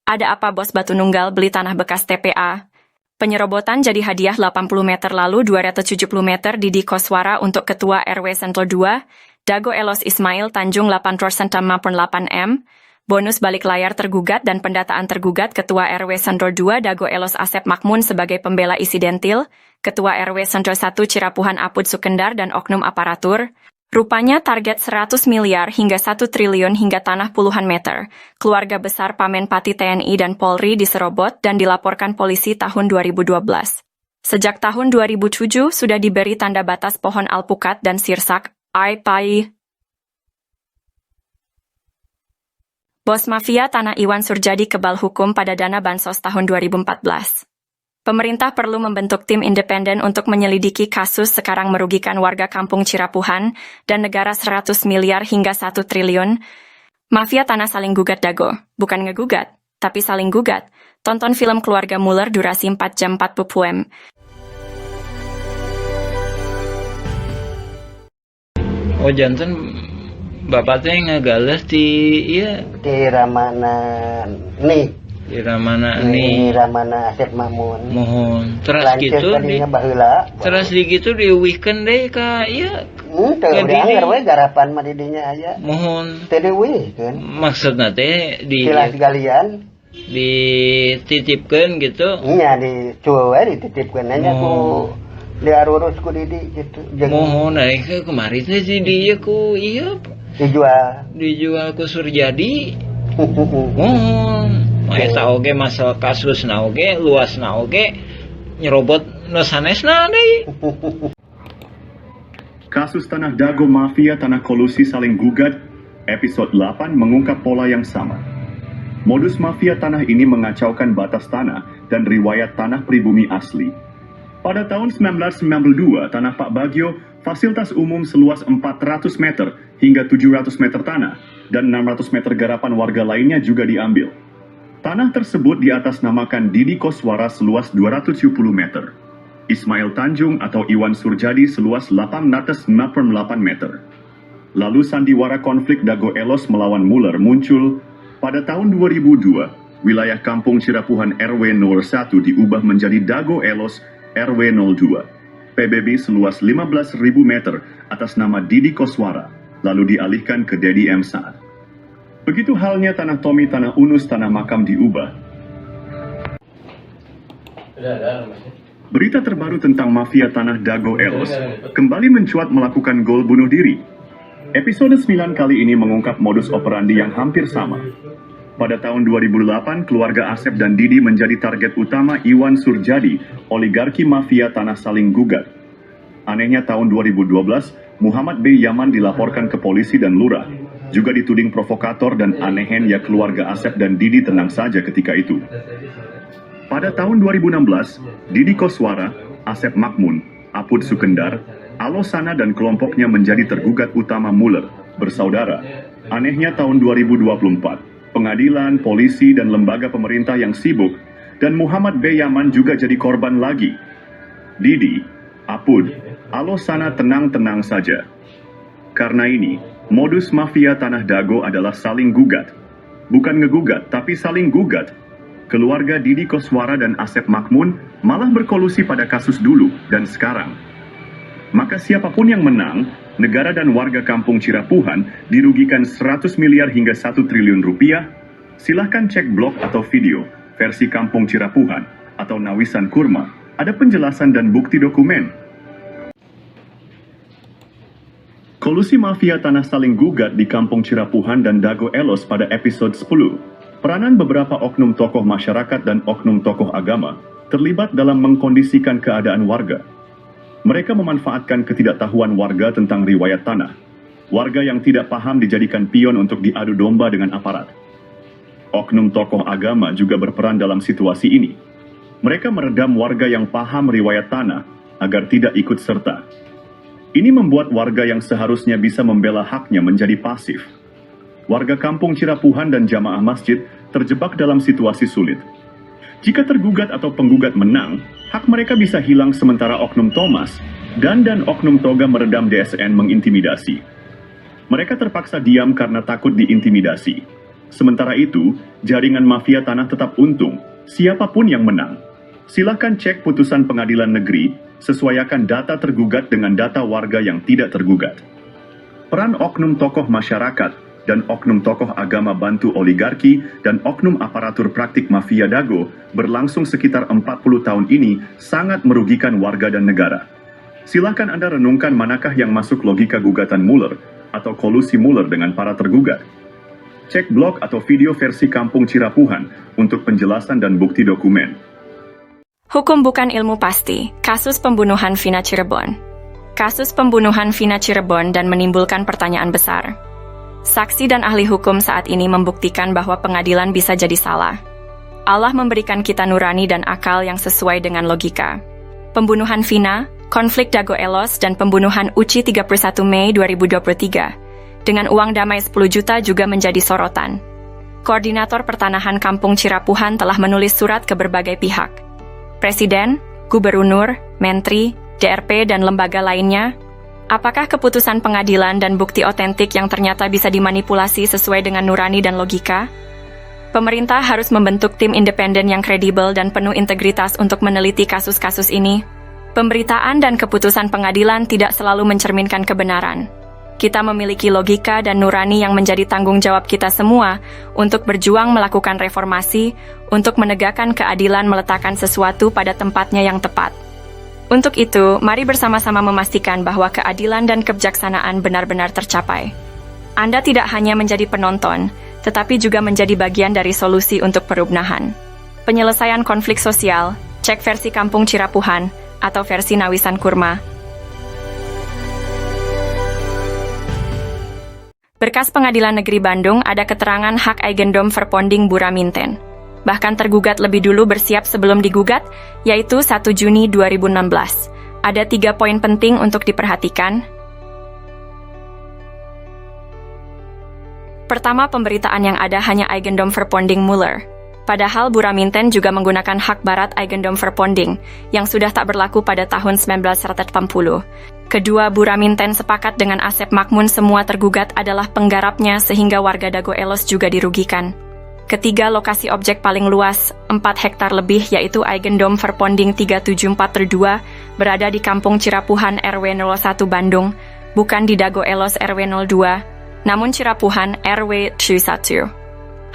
Ada apa bos Batu Nunggal beli tanah bekas TPA? Penyerobotan jadi hadiah 80 meter lalu 270 meter Didi Koswara untuk Ketua RW Sentul 2, Dago Elos Ismail Tanjung 8% 8M, bonus balik layar tergugat dan pendataan tergugat Ketua RW Sentul 2 Dago Elos Asep Makmun sebagai pembela isidentil, Ketua RW Sentul 1 Cirapuhan Apud Sukendar dan oknum aparatur. Rupanya target 100 miliar hingga 1 triliun hingga tanah puluhan meter. Keluarga besar Pamenpati TNI dan Polri diserobot dan dilaporkan polisi tahun 2012. Sejak tahun 2007 sudah diberi tanda batas pohon alpukat dan sirsak, AIPAI. Bos mafia tanah Iwan Surjadi kebal hukum pada dana bansos tahun 2014. Pemerintah perlu membentuk tim independen untuk menyelidiki kasus sekarang merugikan warga kampung Cirapuhan dan negara 100 miliar hingga 1 triliun. Mafia tanah saling gugat Dago, bukan ngegugat, tapi saling gugat. Tonton film Keluarga Muller durasi 4 jam 40 m. Oh janten bapaknya ngegales di iya Di Ramana nih. di mana Di nih Ramana Asep Makmun. mohon terus Lanceuk gitu tadinya baheula. terus di gitu di weekend deh kak iya Teu Ke udah didi. we garapan mah didinya aya. mohon Teu dieuwihkeun. maksudnya teh Silas galian. dititipkan gitu Nya dicuwe dititipkeun nya ku diarurus ku di gitu. Mohon naik ke kemari teh si dia ku iya Dijual. ku Surjadi. Mohon eta oge masalah kasusna oge luasna oge nyerobot nu sanesna deui. Kasus Tanah Dago Mafia Tanah Kolusi Saling Gugat, episode 8 mengungkap pola yang sama. Modus mafia tanah ini mengacaukan batas tanah dan riwayat tanah pribumi asli. Pada tahun 1992, Tanah Pak Bagio, fasilitas umum seluas 400 meter hingga 700 meter tanah dan 600 meter garapan warga lainnya juga diambil. Tanah tersebut diatasnamakan Didi Koswara seluas 270 meter. Ismail Tanjung atau Iwan Surjadi seluas 898 meter. Lalu sandiwara konflik Dago Elos melawan Muller muncul. Pada tahun 2002, wilayah Kampung Cirapuhan RW 01 diubah menjadi Dago Elos RW 02. PBB seluas 15.000 meter atas nama Didi Koswara, lalu dialihkan ke Dedi M. Saad. Begitu halnya Tanah Tomi, Tanah Unus, Tanah Makam diubah. Berita terbaru tentang mafia tanah Dago Elos kembali mencuat melakukan gol bunuh diri. Episode 9 kali ini mengungkap modus operandi yang hampir sama. Pada tahun 2008, keluarga Asep dan Didi menjadi target utama Iwan Surjadi, oligarki mafia tanah Saling Gugat. Anehnya tahun 2012, Muhammad B. Yaman dilaporkan ke polisi dan lurah, juga dituding provokator dan anehnya keluarga Asep dan Didi tenang saja ketika itu. Pada tahun 2016, Didi Koswara, Asep Makmun, Apud Sukendar, Alosana dan kelompoknya menjadi tergugat utama Muller, bersaudara. Anehnya tahun 2024, pengadilan, polisi, dan lembaga pemerintah yang sibuk, dan Muhammad B. Yaman juga jadi korban lagi. Didi, Apud, Alosana tenang-tenang saja. Karena ini, modus mafia Tanah Dago adalah saling gugat. Bukan ngegugat, tapi saling gugat. Keluarga Didi Koswara dan Asep Makmun malah berkolusi pada kasus dulu dan sekarang. Maka siapapun yang menang, negara dan warga Kampung Cirapuhan dirugikan 100 miliar hingga 1 triliun rupiah. Silahkan cek blog atau video versi Kampung Cirapuhan atau Nawisan Kurma. Ada penjelasan dan bukti dokumen. Kolusi mafia tanah saling gugat di Kampung Cirapuhan dan Dago Elos pada episode 10. Peranan beberapa oknum tokoh masyarakat dan oknum tokoh agama terlibat dalam mengkondisikan keadaan warga. Mereka memanfaatkan ketidaktahuan warga tentang riwayat tanah. Warga yang tidak paham dijadikan pion untuk diadu domba dengan aparat. Oknum tokoh agama juga berperan dalam situasi ini. Mereka meredam warga yang paham riwayat tanah agar tidak ikut serta. Ini membuat warga yang seharusnya bisa membela haknya menjadi pasif. Warga Kampung Cirapuhan dan jamaah masjid terjebak dalam situasi sulit. Jika tergugat atau penggugat menang, hak mereka bisa hilang sementara oknum Thomas dan oknum Toga meredam DSN mengintimidasi. Mereka terpaksa diam karena takut diintimidasi. Sementara itu, jaringan mafia tanah tetap untung, siapapun yang menang. Silahkan cek putusan pengadilan negeri, sesuaikan data tergugat dengan data warga yang tidak tergugat. Peran oknum tokoh masyarakat dan oknum tokoh agama bantu oligarki dan oknum aparatur praktik mafia Dago berlangsung sekitar 40 tahun ini sangat merugikan warga dan negara. Silakan Anda renungkan manakah yang masuk logika gugatan Muller atau kolusi Muller dengan para tergugat. Cek blog atau video versi Kampung Cirapuhan untuk penjelasan dan bukti dokumen. Hukum bukan ilmu pasti. Kasus pembunuhan Vina Cirebon. Kasus pembunuhan Vina Cirebon dan menimbulkan pertanyaan besar. Saksi dan ahli hukum saat ini membuktikan bahwa pengadilan bisa jadi salah. Allah memberikan kita nurani dan akal yang sesuai dengan logika. Pembunuhan Vina, konflik Dago Elos, dan pembunuhan Uci 31 Mei 2023. Dengan uang damai 10 juta juga menjadi sorotan. Koordinator Pertanahan Kampung Cirapuhan telah menulis surat ke berbagai pihak. Presiden, Gubernur, Menteri, DRP, dan lembaga lainnya. Apakah keputusan pengadilan dan bukti otentik yang ternyata bisa dimanipulasi sesuai dengan nurani dan logika? Pemerintah harus membentuk tim independen yang kredibel dan penuh integritas untuk meneliti kasus-kasus ini. Pemberitaan dan keputusan pengadilan tidak selalu mencerminkan kebenaran. Kita memiliki logika dan nurani yang menjadi tanggung jawab kita semua untuk berjuang melakukan reformasi, untuk menegakkan keadilan, meletakkan sesuatu pada tempatnya yang tepat. Untuk itu, mari bersama-sama memastikan bahwa keadilan dan kebijaksanaan benar-benar tercapai. Anda tidak hanya menjadi penonton, tetapi juga menjadi bagian dari solusi untuk perubahan. Penyelesaian konflik sosial, cek versi Kampung Cirapuhan, atau versi Nawisan Kurma. Berkas Pengadilan Negeri Bandung ada keterangan hak Eigendom Verponding Buraminten. Bahkan tergugat lebih dulu bersiap sebelum digugat, yaitu 1 Juni 2016. Ada 3 poin penting untuk diperhatikan. Pertama, pemberitaan yang ada hanya Eigendom Verponding Muller. Padahal Buraminten juga menggunakan hak barat Eigendom Verponding, yang sudah tak berlaku pada tahun 1980. Kedua, Buraminten sepakat dengan Asep Makmun semua tergugat adalah penggarapnya sehingga warga Dago Elos juga dirugikan. Ketiga, lokasi objek paling luas, 4 hektar lebih, yaitu Eigendom Verponding 374/2, berada di Kampung Cirapuhan RW 01 Bandung, bukan di Dago Elos RW 02, namun Cirapuhan RW 1.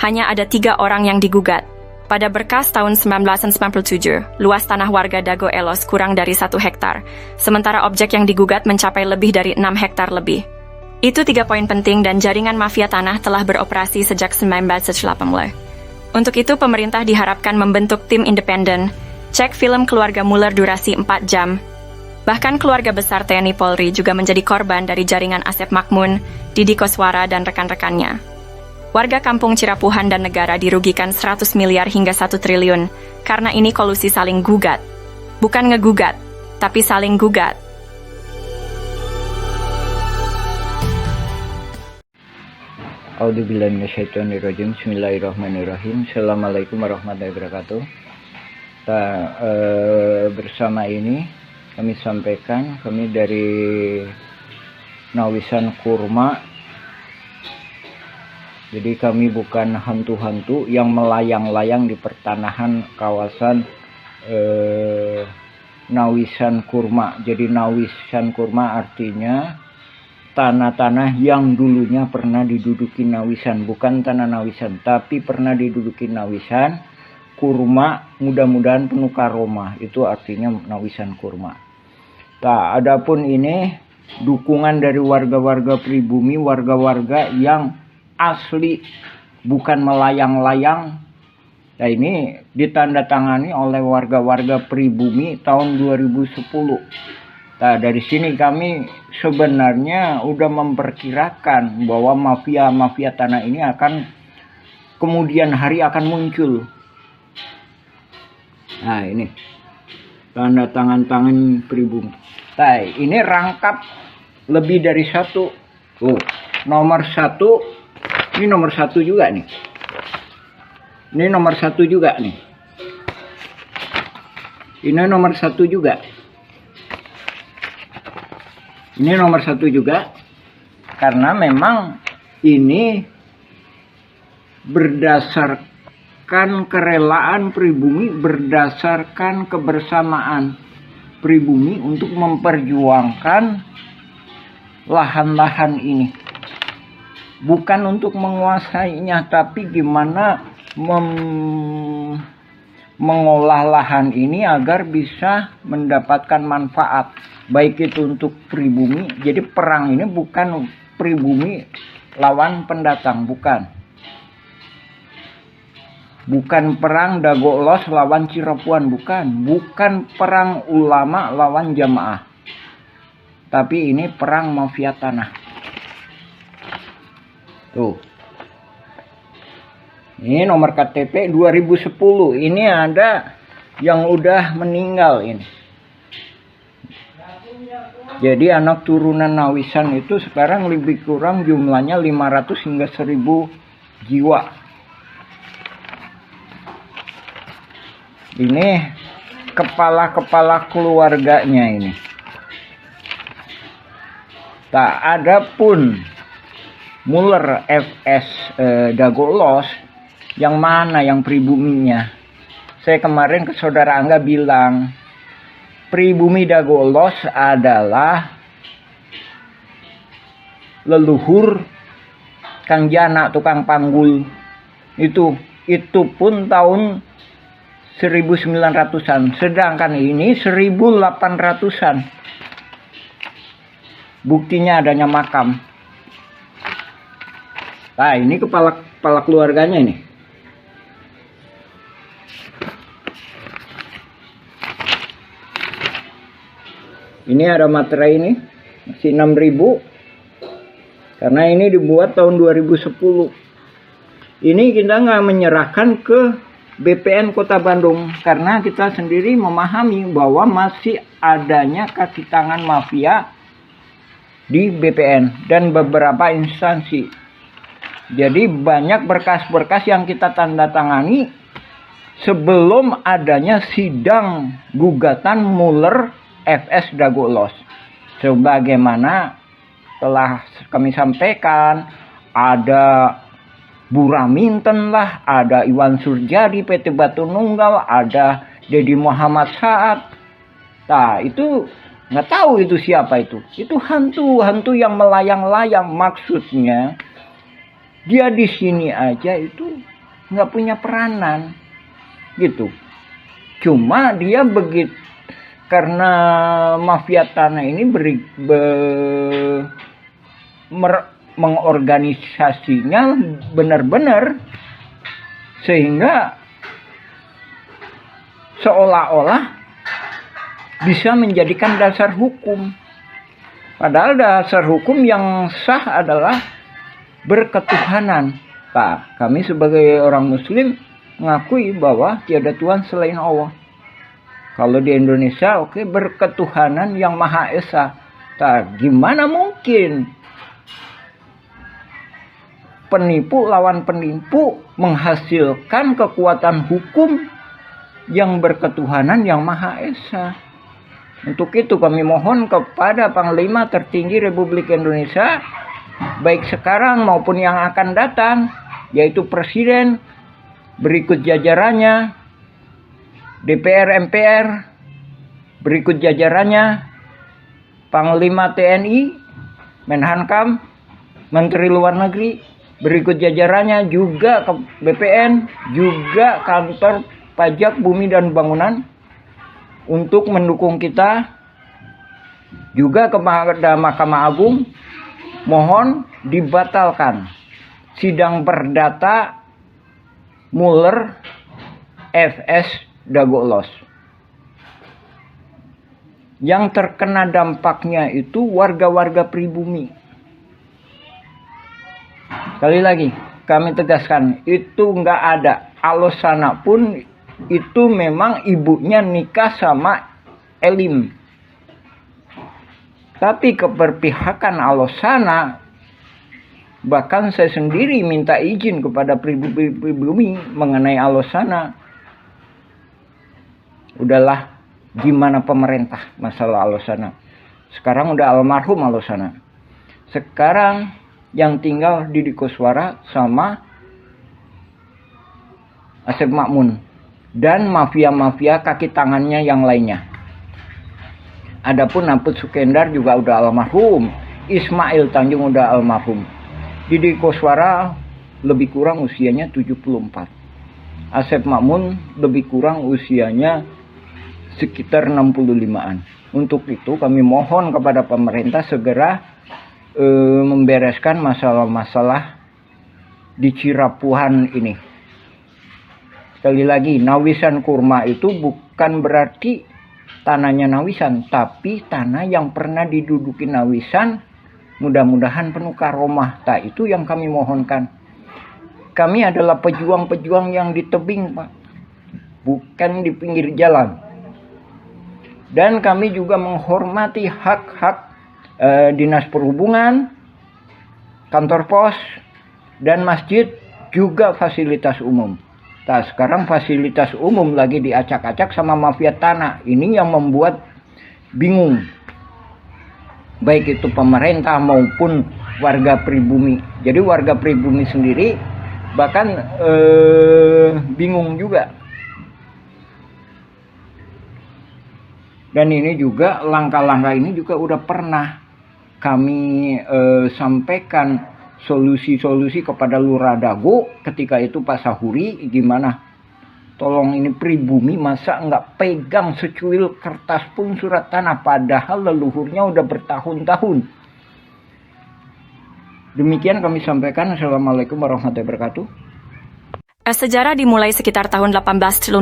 Hanya ada 3 orang yang digugat. Pada berkas tahun 1997, luas tanah warga Dago Elos kurang dari 1 hektar, sementara objek yang digugat mencapai lebih dari 6 hektar lebih. Itu 3 poin penting dan jaringan mafia tanah telah beroperasi sejak 1980. Untuk itu, pemerintah diharapkan membentuk tim independen, cek film keluarga Muller durasi 4 jam. Bahkan keluarga besar TNI Polri juga menjadi korban dari jaringan Asep Makmun, Didi Koswara, dan rekan-rekannya. Warga Kampung Cirapuhan dan negara dirugikan 100 miliar hingga 1 triliun, karena ini kolusi saling gugat. Bukan ngegugat, tapi saling gugat. A'udzubillahi minasyaitonirrajim. Bismillahirrahmanirrahim. Assalamualaikum warahmatullahi wabarakatuh. Bersama ini kami sampaikan, kami dari Nawisan Kurma. Jadi kami bukan hantu-hantu yang melayang-layang di pertanahan kawasan Nawisan Kurma. Jadi Nawisan Kurma artinya tanah-tanah yang dulunya pernah diduduki Nawisan. Bukan tanah Nawisan, tapi pernah diduduki Nawisan. Kurma mudah-mudahan penuh karomah. Itu artinya Nawisan Kurma. Adapun ini dukungan dari warga-warga pribumi, warga-warga yang asli, bukan melayang-layang. Nah, ini ditandatangani oleh warga-warga pribumi tahun 2010. Nah, dari sini kami sebenarnya udah memperkirakan bahwa mafia-mafia tanah ini akan kemudian hari akan muncul. Nah, ini tanda tangan pribumi. Nah, ini rangkap lebih dari 1. Nomor 1. Ini nomor 1 juga nih. Ini nomor 1 juga nih. Ini nomor 1 juga. Ini nomor 1 juga. Karena memang ini berdasarkan kerelaan pribumi, berdasarkan kebersamaan pribumi untuk memperjuangkan lahan-lahan ini. Bukan untuk menguasainya, tapi gimana mengolah lahan ini agar bisa mendapatkan manfaat. Baik itu untuk pribumi. Jadi perang ini bukan pribumi lawan pendatang, bukan. Bukan perang Dago Elos lawan Cirapuhan, bukan. Bukan perang ulama lawan jamaah. Tapi ini perang mafia tanah. Tuh. Ini nomor KTP 2010. Ini ada yang udah meninggal ini. Jadi anak turunan Nawisan itu sekarang lebih kurang jumlahnya 500 hingga 1000 jiwa. Ini kepala-kepala keluarganya ini. Tak ada pun Muller FS Dago Elos yang mana yang pribuminya. Saya kemarin ke saudara Angga bilang pribumi Dago Elos adalah leluhur Kang Jana tukang panggul. Itu pun tahun 1900-an, sedangkan ini 1800-an. Buktinya adanya makam. Nah, ini kepala keluarganya ini. Ini ada materai ini, masih 6.000. Karena ini dibuat tahun 2010. Ini kita nggak menyerahkan ke BPN Kota Bandung. Karena kita sendiri memahami bahwa masih adanya kaki tangan mafia di BPN dan beberapa instansi. Jadi banyak berkas-berkas yang kita tanda tangani sebelum adanya sidang gugatan Mueller FS Dago-Los. Sebagaimana telah kami sampaikan, ada Buraminten lah, ada Iwan Surjadi PT Batu Nunggal, ada Dedi Muhammad Saad. Nah, itu nggak tahu itu siapa itu. Itu hantu yang melayang-layang. Maksudnya dia di sini aja itu nggak punya peranan, gitu. Cuma dia begitu karena mafia tanah ini mengorganisasinya benar-benar sehingga seolah-olah bisa menjadikan dasar hukum. Padahal dasar hukum yang sah adalah berketuhanan. Nah, kami sebagai orang muslim mengakui bahwa tiada Tuhan selain Allah. Kalau di Indonesia, oke, berketuhanan yang Maha Esa. Nah, gimana mungkin penipu lawan penipu menghasilkan kekuatan hukum yang berketuhanan yang Maha Esa? Untuk itu kami mohon kepada Panglima tertinggi Republik Indonesia, baik sekarang maupun yang akan datang, yaitu Presiden, berikut jajarannya, DPR MPR, berikut jajarannya, Panglima TNI, Menhankam, Menteri Luar Negeri, berikut jajarannya juga ke BPN, juga Kantor Pajak Bumi dan Bangunan, untuk mendukung kita, juga kepada Mahkamah Agung, mohon dibatalkan sidang perdata Mueller FS Dago-Los. Yang terkena dampaknya itu warga-warga pribumi. Sekali lagi kami tegaskan, itu nggak ada. Alosana pun itu memang ibunya nikah sama Elim. Tapi keberpihakan Alosana, bahkan saya sendiri minta izin kepada pribumi mengenai Alosana. Udahlah, gimana pemerintah masalah Alosana. Sekarang udah almarhum Alosana. Sekarang yang tinggal Didi Koswara sama Asep Makmun dan mafia-mafia kaki tangannya yang lainnya. Adapun Naput Sukendar juga udah almarhum. Ismail Tanjung udah almarhum. Didi Koswara lebih kurang usianya 74. Asep Makmun lebih kurang usianya sekitar 65-an. Untuk itu kami mohon kepada pemerintah segera membereskan masalah-masalah di Cirapuhan ini. Sekali lagi, Nawisan Kurma itu bukan berarti tanahnya Nawisan, tapi tanah yang pernah diduduki Nawisan, mudah-mudahan penuh karomah. Tak, itu yang kami mohonkan. Kami adalah pejuang-pejuang yang di tebing, Pak, bukan di pinggir jalan. Dan kami juga menghormati hak-hak Dinas Perhubungan, kantor pos, dan masjid, juga fasilitas umum. Nah, sekarang fasilitas umum lagi diacak-acak sama mafia tanah. Ini yang membuat bingung, baik itu pemerintah maupun warga pribumi. Jadi warga pribumi sendiri bahkan bingung juga. Dan ini juga langkah-langkah ini juga udah pernah kami sampaikan solusi-solusi kepada Lurah Dago ketika itu Pak Sahuri, gimana Tolong, ini pribumi masa nggak pegang secuil kertas pun surat tanah, padahal leluhurnya udah bertahun-tahun. Demikian kami sampaikan. Assalamualaikum warahmatullahi wabarakatuh. Sejarah dimulai sekitar tahun 1850.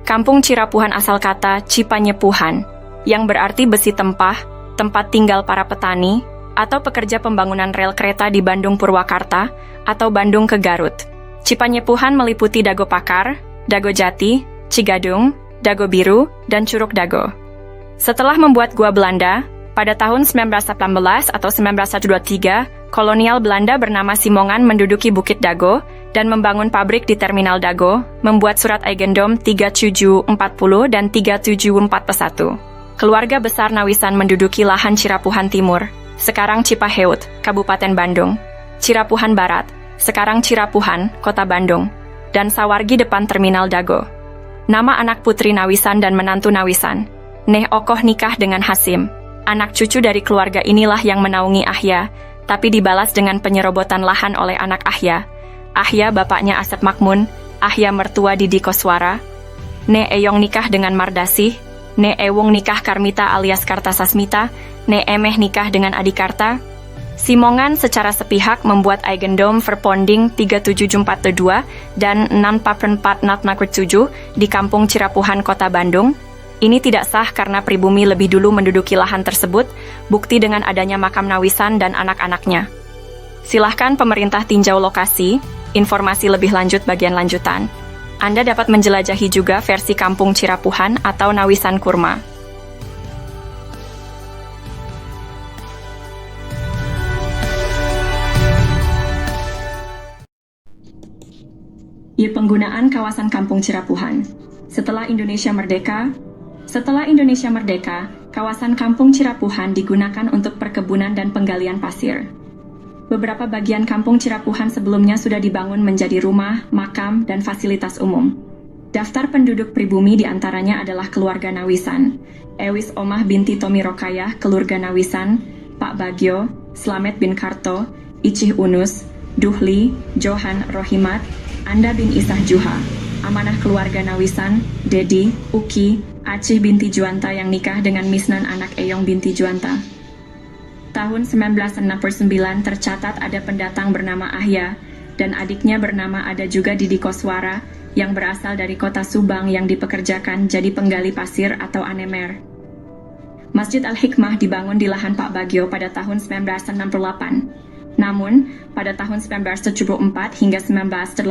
Kampung Cirapuhan asal kata Cipanyepuhan, yang berarti besi tempah, tempat tinggal para petani, atau pekerja pembangunan rel kereta di Bandung Purwakarta, atau Bandung ke Garut. Cipanyepuhan meliputi Dago Pakar, Dago Jati, Cigadung, Dago Biru, dan Curug Dago. Setelah membuat gua Belanda, pada tahun 1918 atau 1923, kolonial Belanda bernama Simongan menduduki Bukit Dago dan membangun pabrik di Terminal Dago, membuat surat Eigendom 3740 dan 3741. Keluarga besar Nawisan menduduki lahan Cirapuhan Timur, sekarang Cipaheut, Kabupaten Bandung, Cirapuhan Barat, sekarang Cirapuhan, Kota Bandung, dan Sawargi depan Terminal Dago. Nama anak putri Nawisan dan menantu Nawisan, Neh Okoh nikah dengan Hasim. Anak cucu dari keluarga inilah yang menaungi Ahya, tapi dibalas dengan penyerobotan lahan oleh anak Ahya. Ahya bapaknya Asep Makmun, Ahya mertua Didi Koswara. Ne Eyong nikah dengan Mardasih, Ne Ewung nikah Karmita alias Kartasasmita, Ne Emeh nikah dengan Adikarta. Simongan secara sepihak membuat Eigendom Verponding 37442 dan 644 di Kampung Cirapuhan, Kota Bandung. Ini tidak sah karena pribumi lebih dulu menduduki lahan tersebut, bukti dengan adanya makam Nawisan dan anak-anaknya. Silahkan pemerintah tinjau lokasi, informasi lebih lanjut bagian lanjutan. Anda dapat menjelajahi juga versi Kampung Cirapuhan atau Nawisan Kurma. Penggunaan kawasan Kampung Cirapuhan. Setelah Indonesia Merdeka, kawasan Kampung Cirapuhan digunakan untuk perkebunan dan penggalian pasir. Beberapa bagian Kampung Cirapuhan sebelumnya sudah dibangun menjadi rumah, makam, dan fasilitas umum. Daftar penduduk pribumi diantaranya adalah keluarga Nawisan, Ewis Omah binti Tomi Rokayah, keluarga Nawisan, Pak Bagio, Slamet bin Karto, Icih Unus, Duhli, Johan Rohimat, Anda bin Isah Juha, amanah keluarga Nawisan, Dedi, Uki, Acih binti Juanta yang nikah dengan Misnan anak Eyong binti Juanta. Tahun 1969 tercatat ada pendatang bernama Ahya, dan adiknya bernama ada juga Didi Koswara, yang berasal dari kota Subang yang dipekerjakan jadi penggali pasir atau anemer. Masjid Al-Hikmah dibangun di lahan Pak Bagio pada tahun 1968. Namun, pada tahun 1974 hingga 1984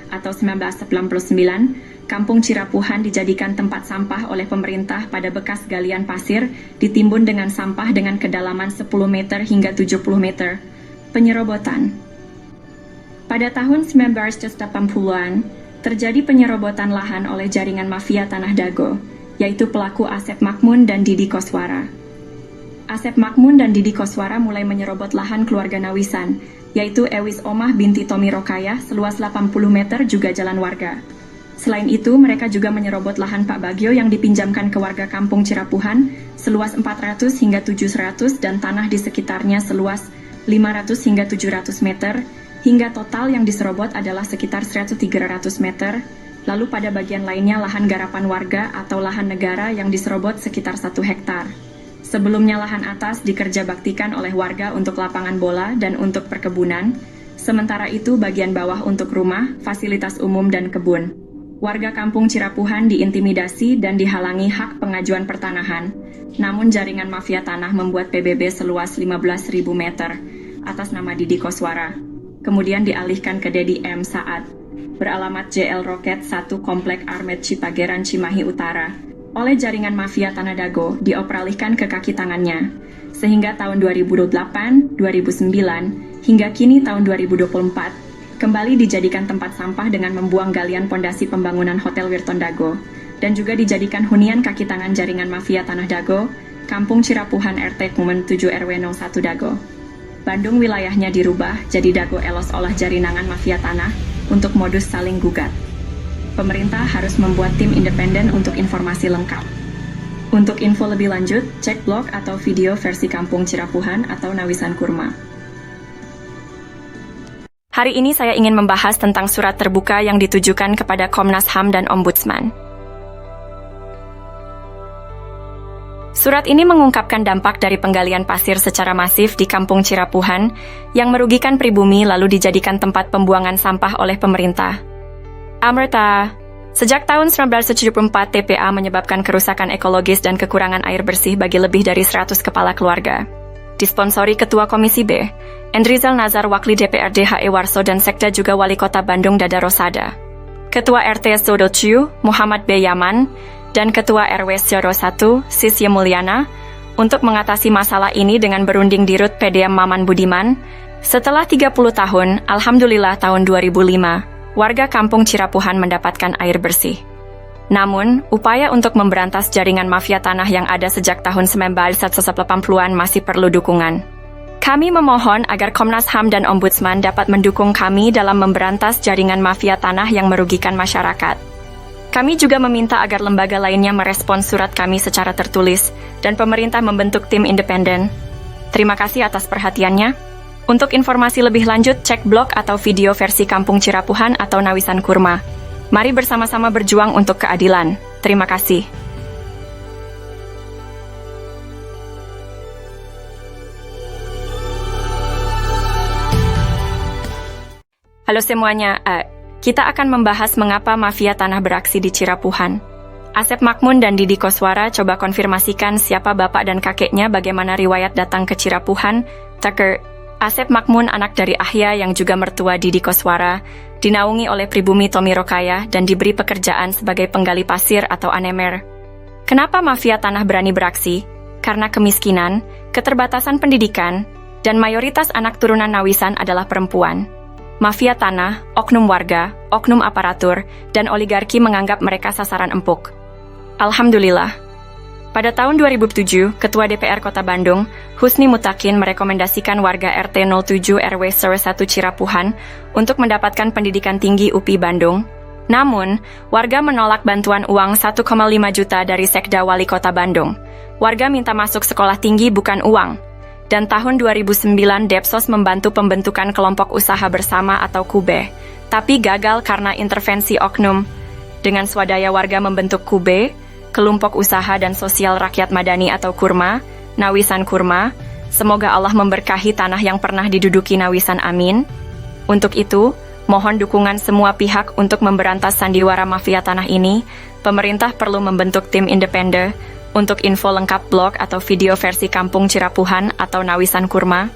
atau 1999, Kampung Cirapuhan dijadikan tempat sampah oleh pemerintah pada bekas galian pasir ditimbun dengan sampah dengan kedalaman 10 meter hingga 70 meter. Penyerobotan. Pada tahun 1980-an, terjadi penyerobotan lahan oleh jaringan mafia Tanah Dago, yaitu pelaku Asep Makmun dan Didi Koswara. Asep Makmun dan Didi Koswara mulai menyerobot lahan keluarga Nawisan, yaitu Ewis Omah binti Tomi Rokayah seluas 80 meter juga jalan warga. Selain itu, mereka juga menyerobot lahan Pak Bagio yang dipinjamkan ke warga Kampung Cirapuhan seluas 400 hingga 700 dan tanah di sekitarnya seluas 500 hingga 700 meter, hingga total yang diserobot adalah sekitar 100-300 meter. Lalu pada bagian lainnya lahan garapan warga atau lahan negara yang diserobot sekitar 1 hektar. Sebelumnya lahan atas dikerjabaktikan oleh warga untuk lapangan bola dan untuk perkebunan, sementara itu bagian bawah untuk rumah, fasilitas umum dan kebun. Warga Kampung Cirapuhan diintimidasi dan dihalangi hak pengajuan pertanahan, namun jaringan mafia tanah membuat PBB seluas 15.000 meter atas nama Didi Koswara. Kemudian dialihkan ke Dedi M. Saad, beralamat JL Roket 1 Komplek Armet Cipageran Cimahi Utara, oleh jaringan mafia Tanah Dago dioperalihkan ke kaki tangannya, sehingga tahun 2008, 2009, hingga kini tahun 2024, kembali dijadikan tempat sampah dengan membuang galian pondasi pembangunan Hotel Wirton Dago, dan juga dijadikan hunian kaki tangan jaringan mafia Tanah Dago, Kampung Cirapuhan RT Kumen 7 RW 01 Dago. Bandung wilayahnya dirubah jadi Dago Elos olah jarinangan mafia tanah untuk modus saling gugat. Pemerintah harus membuat tim independen untuk informasi lengkap. Untuk info lebih lanjut, cek blog atau video versi Kampung Cirapuhan atau Nawisan Kurma. Hari ini saya ingin membahas tentang surat terbuka yang ditujukan kepada Komnas HAM dan Ombudsman. Surat ini mengungkapkan dampak dari penggalian pasir secara masif di Kampung Cirapuhan yang merugikan pribumi lalu dijadikan tempat pembuangan sampah oleh pemerintah. Amerta, sejak tahun 1974 TPA menyebabkan kerusakan ekologis dan kekurangan air bersih bagi lebih dari 100 kepala keluarga. Disponsori Ketua Komisi B, Endrizal Nazar Wakli DPRD HE Warso dan Sekda juga Wali Kota Bandung Dada Rosada. Ketua RT Sodociu, Muhammad B. Yaman, dan Ketua RW Syoro 1, Sisye Mulyana, untuk mengatasi masalah ini dengan berunding di RUT PDM Maman Budiman. Setelah 30 tahun, Alhamdulillah tahun 2005, warga Kampung Cirapuhan mendapatkan air bersih. Namun, upaya untuk memberantas jaringan mafia tanah yang ada sejak tahun 1980-an masih perlu dukungan. Kami memohon agar Komnas HAM dan Ombudsman dapat mendukung kami dalam memberantas jaringan mafia tanah yang merugikan masyarakat. Kami juga meminta agar lembaga lainnya merespons surat kami secara tertulis dan pemerintah membentuk tim independen. Terima kasih atas perhatiannya. Untuk informasi lebih lanjut, cek blog atau video versi Kampung Cirapuhan atau Nawisan Kurma. Mari bersama-sama berjuang untuk keadilan. Terima kasih. Halo semuanya, kita akan membahas mengapa mafia tanah beraksi di Cirapuhan. Asep Makmun dan Didi Koswara coba konfirmasikan siapa bapak dan kakeknya, bagaimana riwayat datang ke Cirapuhan. Tucker, Asep Makmun anak dari Ahya yang juga mertua Didi Koswara, dinaungi oleh pribumi Tommy Rokaya dan diberi pekerjaan sebagai penggali pasir atau anemer. Kenapa mafia tanah berani beraksi? Karena kemiskinan, keterbatasan pendidikan, dan mayoritas anak turunan Nawisan adalah perempuan. Mafia tanah, oknum warga, oknum aparatur, dan oligarki menganggap mereka sasaran empuk. Alhamdulillah. Pada tahun 2007, Ketua DPR Kota Bandung, Husni Mutakin merekomendasikan warga RT 07 RW 1 Cirapuhan untuk mendapatkan pendidikan tinggi UPI Bandung. Namun, warga menolak bantuan uang 1,5 juta dari Sekda Wali Kota Bandung. Warga minta masuk sekolah tinggi bukan uang. Dan tahun 2009 Depsos membantu pembentukan kelompok usaha bersama atau KUBE, tapi gagal karena intervensi oknum. Dengan swadaya warga membentuk KUBE, Kelompok Usaha dan Sosial Rakyat Madani atau KURMA, Nawisan Kurma. Semoga Allah memberkahi tanah yang pernah diduduki Nawisan, amin. Untuk itu, mohon dukungan semua pihak untuk memberantas sandiwara mafia tanah ini. Pemerintah perlu membentuk tim independen. Untuk info lengkap blog atau video versi Kampung Cirapuhan atau Nawisan Kurma,